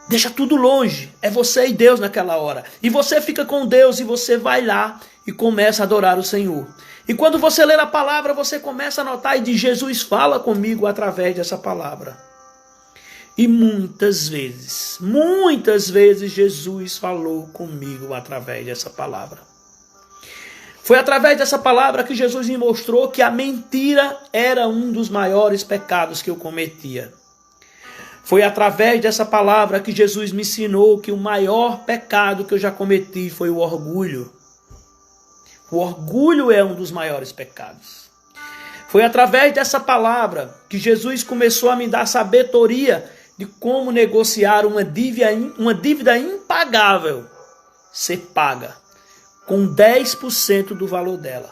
deixa tudo longe. É você e Deus naquela hora. E você fica com Deus e você vai lá e começa a adorar o Senhor. E quando você ler a palavra, você começa a notar e diz: Jesus fala comigo através dessa palavra. E muitas vezes Jesus falou comigo através dessa palavra. Foi através dessa palavra que Jesus me mostrou que a mentira era um dos maiores pecados que eu cometia. Foi através dessa palavra que Jesus me ensinou que o maior pecado que eu já cometi foi o orgulho. O orgulho é um dos maiores pecados. Foi através dessa palavra que Jesus começou a me dar sabedoria de como negociar uma dívida impagável ser paga com 10% do valor dela.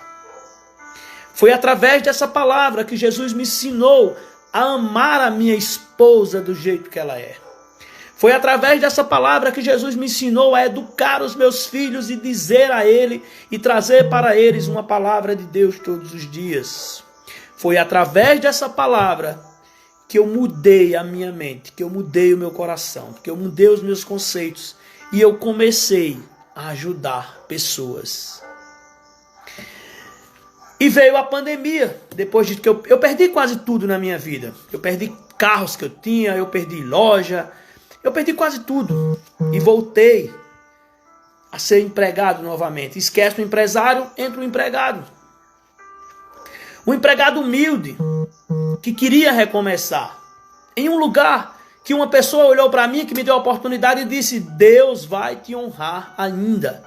Foi através dessa palavra que Jesus me ensinou a amar a minha esposa do jeito que ela é. Foi através dessa palavra que Jesus me ensinou a educar os meus filhos e dizer a ele e trazer para eles uma palavra de Deus todos os dias. Foi através dessa palavra que eu mudei a minha mente, que eu mudei o meu coração, que eu mudei os meus conceitos e eu comecei a ajudar pessoas. E veio a pandemia, depois de que eu perdi quase tudo na minha vida. Eu perdi carros que eu tinha, eu perdi loja, eu perdi quase tudo. E voltei a ser empregado novamente. Esquece o empresário, entra o empregado. Um empregado humilde, que queria recomeçar. Em um lugar que uma pessoa olhou para mim, que me deu a oportunidade e disse: Deus vai te honrar ainda.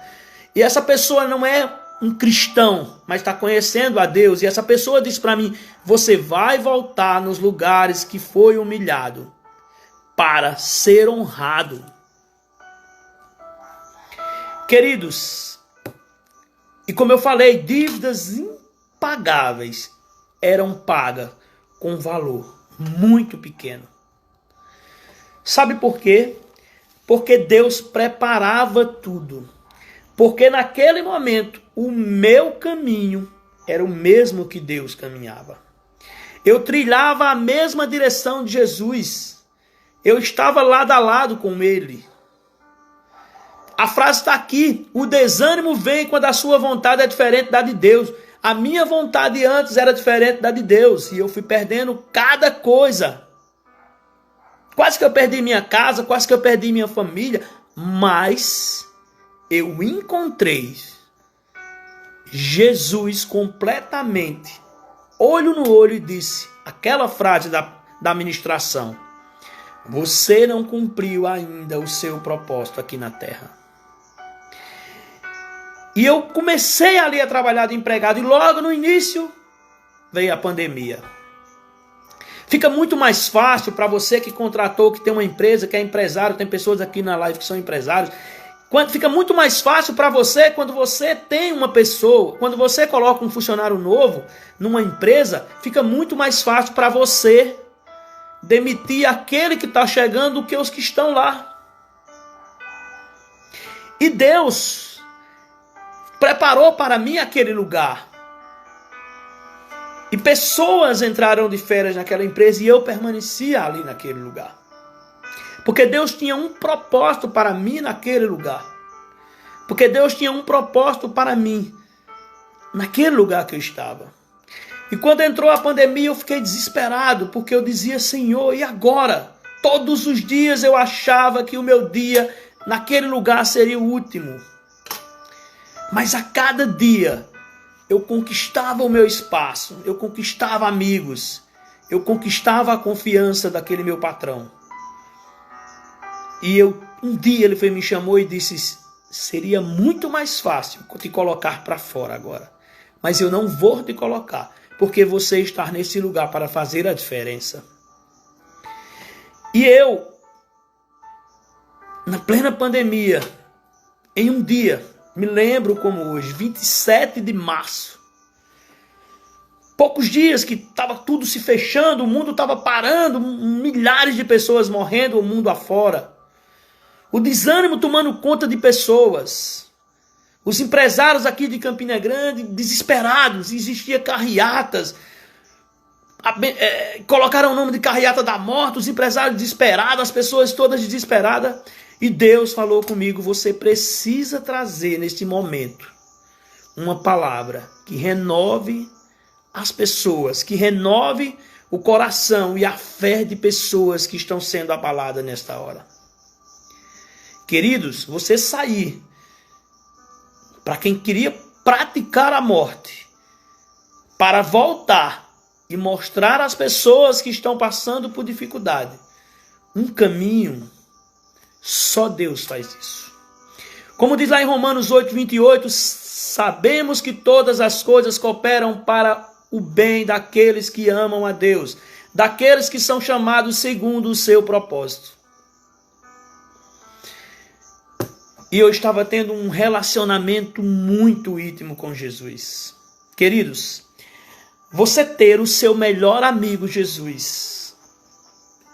E essa pessoa não é um cristão, mas está conhecendo a Deus. E essa pessoa disse para mim: você vai voltar nos lugares que foi humilhado para ser honrado. Queridos, e como eu falei, dívidas impagáveis eram pagas com valor muito pequeno. Sabe por quê? Porque Deus preparava tudo. Porque naquele momento o meu caminho era o mesmo que Deus caminhava. Eu trilhava a mesma direção de Jesus. Eu estava lado a lado com ele. A frase está aqui: o desânimo vem quando a sua vontade é diferente da de Deus. A minha vontade antes era diferente da de Deus. E eu fui perdendo cada coisa. Quase que eu perdi minha casa, quase que eu perdi minha família. Mas eu encontrei Jesus completamente, olho no olho, e disse aquela frase da ministração: você não cumpriu ainda o seu propósito aqui na terra. E eu comecei ali a trabalhar de empregado e logo no início veio a pandemia. Fica muito mais fácil para você que contratou, que tem uma empresa, que é empresário, tem pessoas aqui na live que são empresários. Fica muito mais fácil para você quando você tem uma pessoa, quando você coloca um funcionário novo numa empresa, fica muito mais fácil para você demitir aquele que está chegando do que os que estão lá. E Deus preparou para mim aquele lugar. E pessoas entraram de férias naquela empresa e eu permanecia ali naquele lugar. Porque Deus tinha um propósito para mim naquele lugar. Porque Deus tinha um propósito para mim naquele lugar que eu estava. E quando entrou a pandemia eu fiquei desesperado, porque eu dizia: Senhor, e agora? Todos os dias eu achava que o meu dia naquele lugar seria o último. Mas a cada dia eu conquistava o meu espaço, eu conquistava amigos, eu conquistava a confiança daquele meu patrão. E um dia ele me chamou e disse: seria muito mais fácil te colocar para fora agora. Mas eu não vou te colocar, porque você está nesse lugar para fazer a diferença. E eu, na plena pandemia, em um dia, me lembro como hoje, 27 de março. Poucos dias que estava tudo se fechando, o mundo estava parando, milhares de pessoas morrendo o mundo afora. O desânimo tomando conta de pessoas. Os empresários aqui de Campina Grande, desesperados, existia carreatas, colocaram o nome de carreata da morte, os empresários desesperados, as pessoas todas desesperadas. E Deus falou comigo, você precisa trazer neste momento uma palavra que renove as pessoas, que renove o coração e a fé de pessoas que estão sendo abaladas nesta hora. Queridos, você sair para quem queria praticar a morte, para voltar e mostrar às pessoas que estão passando por dificuldade um caminho, só Deus faz isso. Como diz lá em Romanos 8:28, sabemos que todas as coisas cooperam para o bem daqueles que amam a Deus, daqueles que são chamados segundo o seu propósito. E eu estava tendo um relacionamento muito íntimo com Jesus. Queridos, você ter o seu melhor amigo Jesus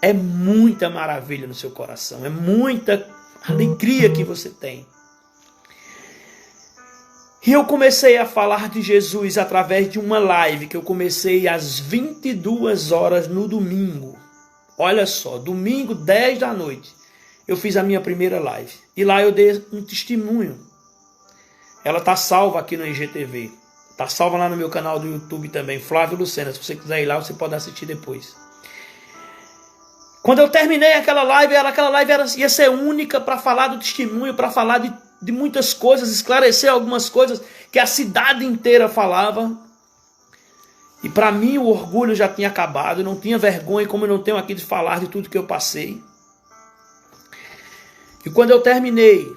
é muita maravilha no seu coração, é muita alegria que você tem. E eu comecei a falar de Jesus através de uma live que eu comecei às 22 horas no domingo. Olha só, domingo 10 da noite, eu fiz a minha primeira live. E lá eu dei um testemunho. Ela está salva aqui no IGTV. Está salva lá no meu canal do YouTube também, Flávio Lucena. Se você quiser ir lá, você pode assistir depois. Quando eu terminei aquela live ia ser única para falar do testemunho, para falar de muitas coisas, esclarecer algumas coisas que a cidade inteira falava. E para mim o orgulho já tinha acabado, eu não tinha vergonha, como eu não tenho aqui de falar de tudo que eu passei. E quando eu terminei,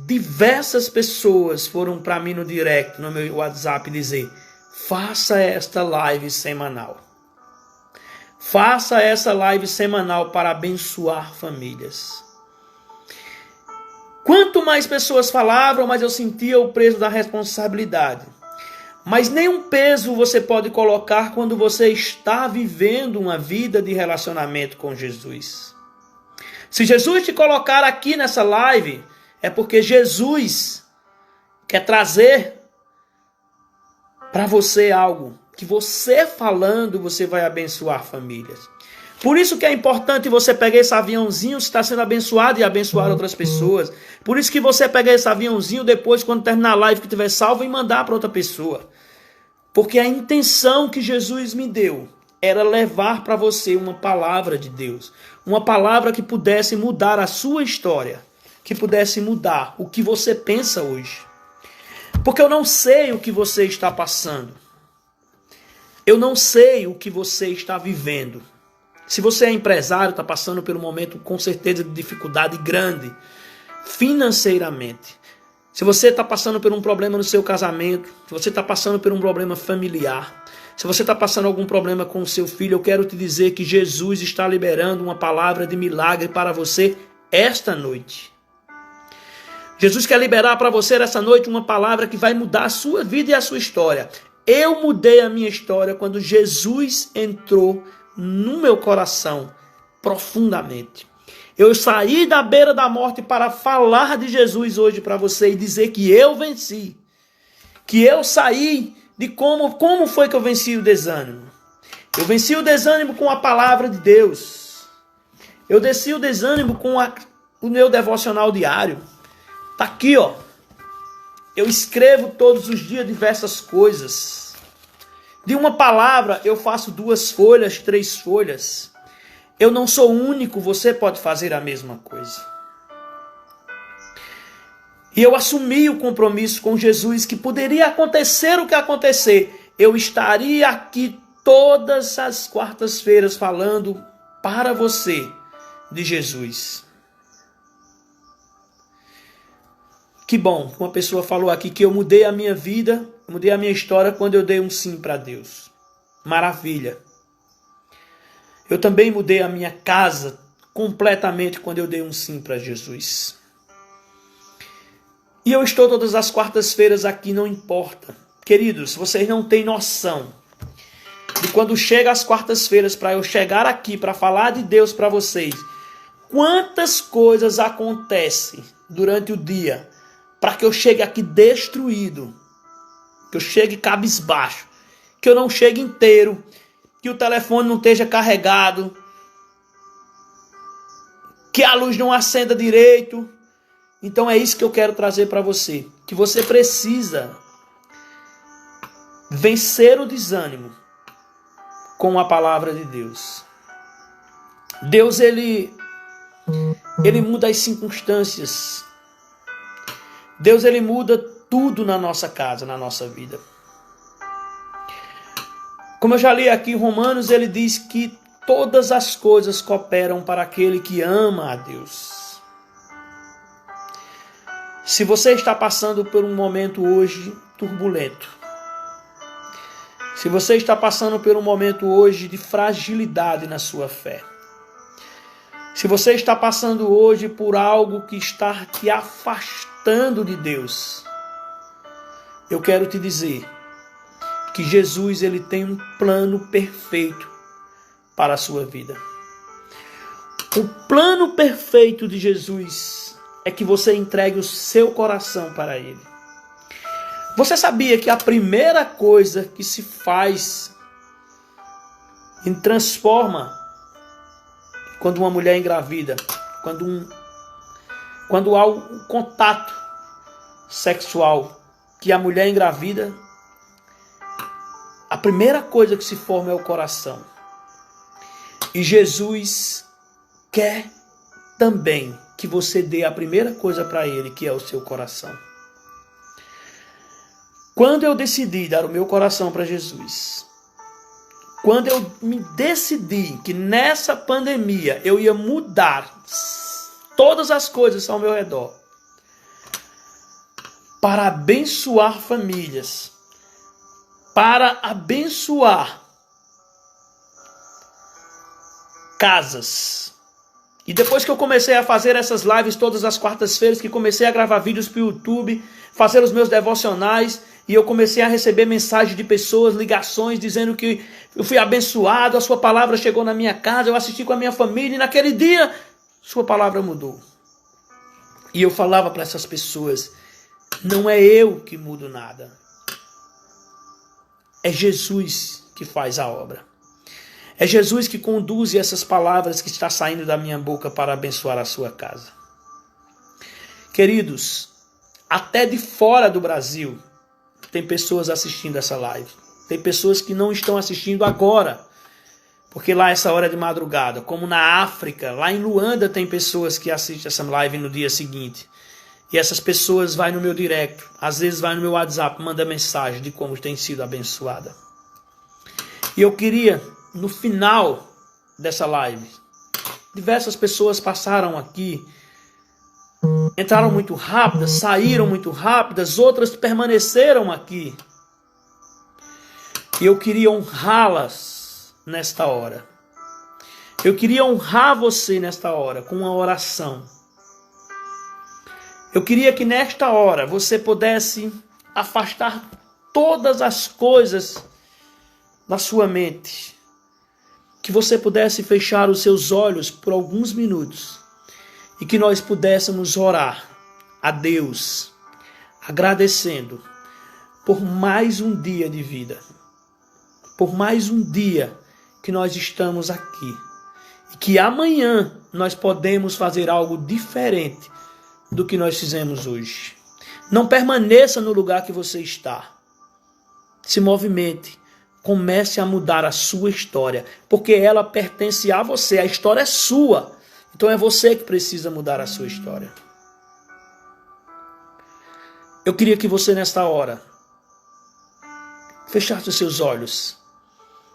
diversas pessoas foram para mim no direct, no meu WhatsApp, dizer: faça esta live semanal. Faça essa live semanal para abençoar famílias. Quanto mais pessoas falavam, mais eu sentia o peso da responsabilidade. Mas nenhum peso você pode colocar quando você está vivendo uma vida de relacionamento com Jesus. Se Jesus te colocar aqui nessa live, é porque Jesus quer trazer para você algo que você falando, você vai abençoar famílias. Por isso que é importante você pegar esse aviãozinho, se está sendo abençoado, e abençoar outras pessoas. Por isso que você pegar esse aviãozinho depois, quando terminar a live, que estiver salvo, e mandar para outra pessoa. Porque a intenção que Jesus me deu era levar para você uma palavra de Deus. Uma palavra que pudesse mudar a sua história. Que pudesse mudar o que você pensa hoje. Porque eu não sei o que você está passando. Eu não sei o que você está vivendo. Se você é empresário, está passando por um momento com certeza de dificuldade grande, financeiramente. Se você está passando por um problema no seu casamento, se você está passando por um problema familiar, se você está passando algum problema com o seu filho, eu quero te dizer que Jesus está liberando uma palavra de milagre para você esta noite. Jesus quer liberar para você essa noite uma palavra que vai mudar a sua vida e a sua história. Eu mudei a minha história quando Jesus entrou no meu coração profundamente. Eu saí da beira da morte para falar de Jesus hoje para você e dizer que eu venci. Que eu saí de como foi que eu venci o desânimo. Eu venci o desânimo com a palavra de Deus. Eu venci o desânimo com o meu devocional diário. Tá aqui, ó. Eu escrevo todos os dias diversas coisas. De uma palavra eu faço 2 folhas, 3 folhas. Eu não sou único, você pode fazer a mesma coisa. E eu assumi o compromisso com Jesus que poderia acontecer o que acontecer. Eu estaria aqui todas as quartas-feiras falando para você de Jesus. Que bom, uma pessoa falou aqui que eu mudei a minha vida, mudei a minha história quando eu dei um sim para Deus. Maravilha. Eu também mudei a minha casa completamente quando eu dei um sim para Jesus. E eu estou todas as quartas-feiras aqui, não importa. Queridos, vocês não têm noção de quando chega as quartas-feiras para eu chegar aqui para falar de Deus para vocês. Quantas coisas acontecem durante o dia para que eu chegue aqui destruído, que eu chegue cabisbaixo, que eu não chegue inteiro, que o telefone não esteja carregado, que a luz não acenda direito. Então é isso que eu quero trazer para você, que você precisa vencer o desânimo com a palavra de Deus. Deus, ele muda as circunstâncias. Deus, ele muda tudo na nossa casa, na nossa vida. Como eu já li aqui em Romanos, ele diz que todas as coisas cooperam para aquele que ama a Deus. Se você está passando por um momento hoje turbulento, se você está passando por um momento hoje de fragilidade na sua fé, se você está passando hoje por algo que está te afastando de Deus, eu quero te dizer que Jesus, ele tem um plano perfeito para a sua vida. O plano perfeito de Jesus é que você entregue o seu coração para Ele. Você sabia que a primeira coisa que se faz e transforma quando uma mulher engravida, quando há um contato sexual que a mulher engravida, a primeira coisa que se forma é o coração. E Jesus quer também que você dê a primeira coisa para Ele, que é o seu coração. Quando eu decidi dar o meu coração para Jesus, quando eu me decidi que nessa pandemia eu ia mudar todas as coisas ao meu redor para abençoar famílias, para abençoar casas. E depois que eu comecei a fazer essas lives todas as quartas-feiras, que comecei a gravar vídeos para o YouTube, fazer os meus devocionais, e eu comecei a receber mensagens de pessoas, ligações, dizendo que eu fui abençoado, a sua palavra chegou na minha casa, eu assisti com a minha família, e naquele dia, sua palavra mudou. E eu falava para essas pessoas, não é eu que mudo nada. É Jesus que faz a obra. É Jesus que conduz essas palavras que está saindo da minha boca para abençoar a sua casa. Queridos, até de fora do Brasil, tem pessoas assistindo essa live. Tem pessoas que não estão assistindo agora, porque lá essa hora é de madrugada. Como na África, lá em Luanda, tem pessoas que assistem essa live no dia seguinte. E essas pessoas vão no meu direct, às vezes vai no meu WhatsApp, manda mensagem de como tem sido abençoada. E eu queria, no final dessa live, diversas pessoas passaram aqui, entraram muito rápidas, saíram muito rápidas, outras permaneceram aqui. E eu queria honrá-las nesta hora. Eu queria honrar você nesta hora com uma oração. Eu queria que nesta hora você pudesse afastar todas as coisas da sua mente. Que você pudesse fechar os seus olhos por alguns minutos. E que nós pudéssemos orar a Deus, agradecendo por mais um dia de vida. Por mais um dia que nós estamos aqui. E que amanhã nós podemos fazer algo diferente do que nós fizemos hoje. Não permaneça no lugar que você está. Se movimente. Comece a mudar a sua história. Porque ela pertence a você. A história é sua. Então é você que precisa mudar a sua história. Eu queria que você nesta hora fechasse os seus olhos.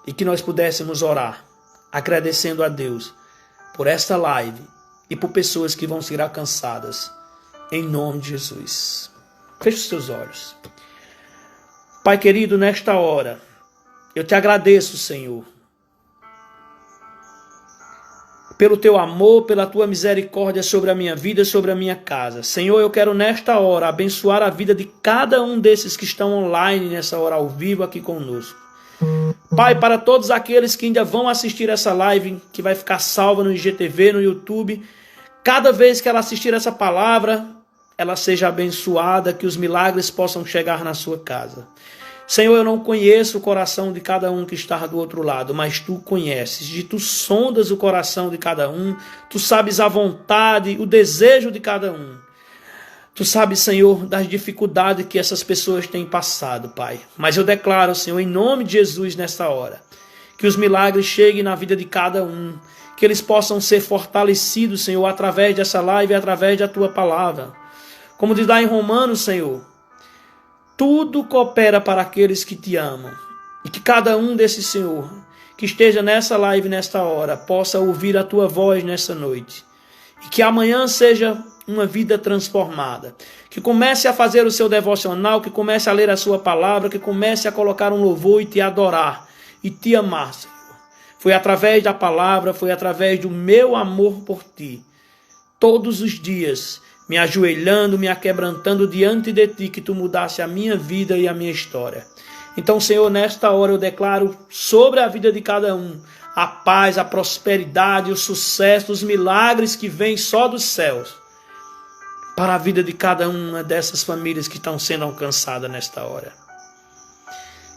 E que nós pudéssemos orar. Agradecendo a Deus por esta live. E por pessoas que vão ser alcançadas. Em nome de Jesus. Feche os seus olhos. Pai querido, nesta hora, eu te agradeço, Senhor, pelo teu amor, pela tua misericórdia sobre a minha vida e sobre a minha casa. Senhor, eu quero nesta hora abençoar a vida de cada um desses que estão online nessa hora ao vivo aqui conosco. Pai, para todos aqueles que ainda vão assistir essa live, que vai ficar salva no IGTV, no YouTube, cada vez que ela assistir essa palavra, ela seja abençoada, que os milagres possam chegar na sua casa. Senhor, eu não conheço o coração de cada um que está do outro lado, mas Tu conheces, Tu sondas o coração de cada um, Tu sabes a vontade, o desejo de cada um. Tu sabes, Senhor, das dificuldades que essas pessoas têm passado, Pai. Mas eu declaro, Senhor, em nome de Jesus, nesta hora, que os milagres cheguem na vida de cada um, que eles possam ser fortalecidos, Senhor, através dessa live e através da Tua palavra. Como diz lá em Romanos, Senhor, tudo coopera para aqueles que Te amam. E que cada um desses, Senhor, que esteja nessa live, nesta hora, possa ouvir a Tua voz nessa noite. E que amanhã seja uma vida transformada. Que comece a fazer o seu devocional, que comece a ler a Sua palavra, que comece a colocar um louvor e Te adorar e Te amar, Senhor. Foi através da palavra, foi através do meu amor por Ti. Todos os dias, me ajoelhando, me aquebrantando diante de Ti, que Tu mudasse a minha vida e a minha história. Então, Senhor, nesta hora eu declaro sobre a vida de cada um a paz, a prosperidade, o sucesso, os milagres que vêm só dos céus para a vida de cada uma dessas famílias que estão sendo alcançadas nesta hora.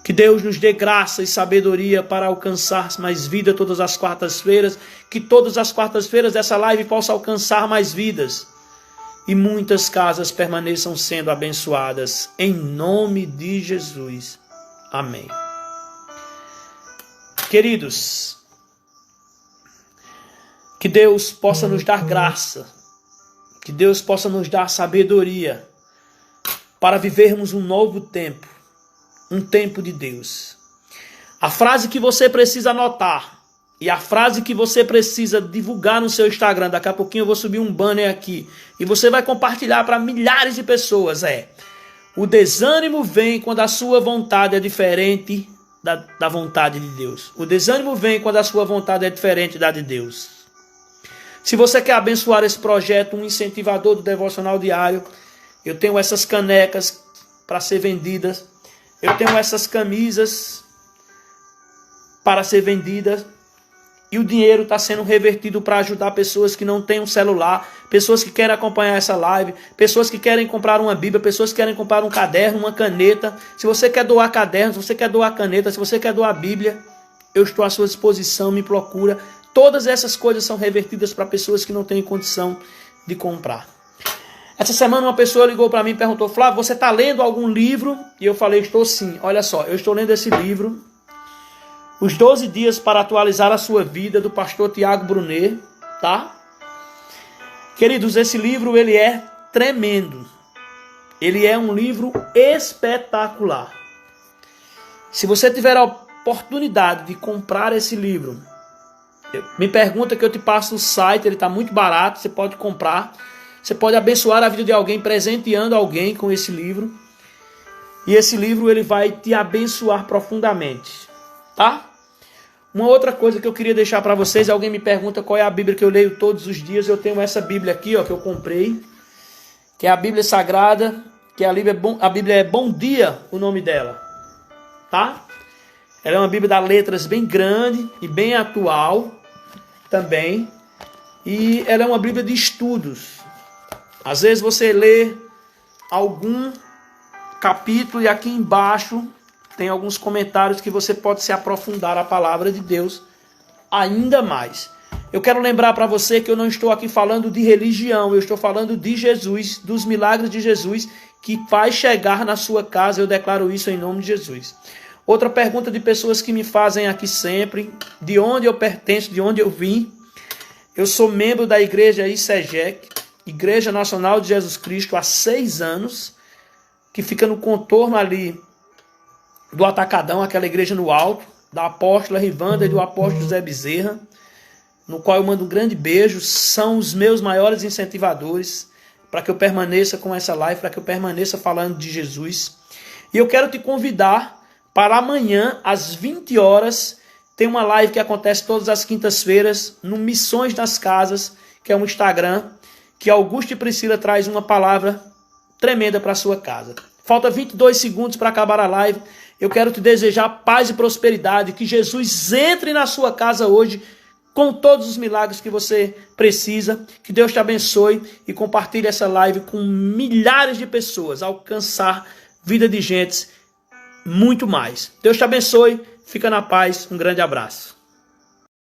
Que Deus nos dê graça e sabedoria para alcançar mais vida todas as quartas-feiras, que todas as quartas-feiras dessa live possa alcançar mais vidas e muitas casas permaneçam sendo abençoadas, em nome de Jesus. Amém. Queridos, que Deus possa nos dar graça, que Deus possa nos dar sabedoria para vivermos um novo tempo, um tempo de Deus. A frase que você precisa anotar e a frase que você precisa divulgar no seu Instagram, daqui a pouquinho eu vou subir um banner aqui e você vai compartilhar para milhares de pessoas, o desânimo vem quando a sua vontade é diferente da vontade de Deus. O desânimo vem quando a sua vontade é diferente da de Deus. Se você quer abençoar esse projeto, um incentivador do Devocional Diário, eu tenho essas canecas para ser vendidas. Eu tenho essas camisas para ser vendidas. E o dinheiro está sendo revertido para ajudar pessoas que não têm um celular, pessoas que querem acompanhar essa live, pessoas que querem comprar uma Bíblia, pessoas que querem comprar um caderno, uma caneta. Se você quer doar caderno, se você quer doar caneta, se você quer doar Bíblia, eu estou à sua disposição, me procura. Todas essas coisas são revertidas para pessoas que não têm condição de comprar. Essa semana uma pessoa ligou para mim e perguntou: Flávio, você está lendo algum livro? E eu falei: estou sim. Olha só, eu estou lendo esse livro, Os 12 Dias para Atualizar a Sua Vida, do pastor Tiago Brunet, tá? Queridos, esse livro ele é tremendo. Ele é um livro espetacular. Se você tiver a oportunidade de comprar esse livro, me pergunta que eu te passo o site, ele está muito barato, você pode comprar. Você pode abençoar a vida de alguém presenteando alguém com esse livro. E esse livro ele vai te abençoar profundamente, tá? Uma outra coisa que eu queria deixar para vocês, alguém me pergunta qual é a Bíblia que eu leio todos os dias. Eu tenho essa Bíblia aqui, ó, que eu comprei, que é a Bíblia Sagrada, que a Bíblia é Bom Dia, o nome dela, tá? Ela é uma Bíblia de letras bem grande e bem atual também. E ela é uma Bíblia de estudos. Às vezes você lê algum capítulo e aqui embaixo tem alguns comentários que você pode se aprofundar a palavra de Deus ainda mais. Eu quero lembrar para você que eu não estou aqui falando de religião, eu estou falando de Jesus, dos milagres de Jesus que vai chegar na sua casa, eu declaro isso em nome de Jesus. Outra pergunta de pessoas que me fazem aqui sempre: de onde eu pertenço, de onde eu vim. Eu sou membro da igreja ICEGEC, Igreja Nacional de Jesus Cristo, há 6 anos, que fica no contorno ali do Atacadão, aquela igreja no alto, da apóstola Rivanda e do apóstolo José Bezerra, no qual eu mando um grande beijo. São os meus maiores incentivadores para que eu permaneça com essa live, para que eu permaneça falando de Jesus. E eu quero te convidar para amanhã, às 20 horas, tem uma live que acontece todas as quintas-feiras, no Missões nas Casas, que é um Instagram, que Augusto e Priscila traz uma palavra tremenda para a sua casa. Falta 22 segundos para acabar a live. Eu quero te desejar paz e prosperidade, que Jesus entre na sua casa hoje com todos os milagres que você precisa. Que Deus te abençoe e compartilhe essa live com milhares de pessoas, alcançar vida de gente muito mais. Deus te abençoe, fica na paz, um grande abraço.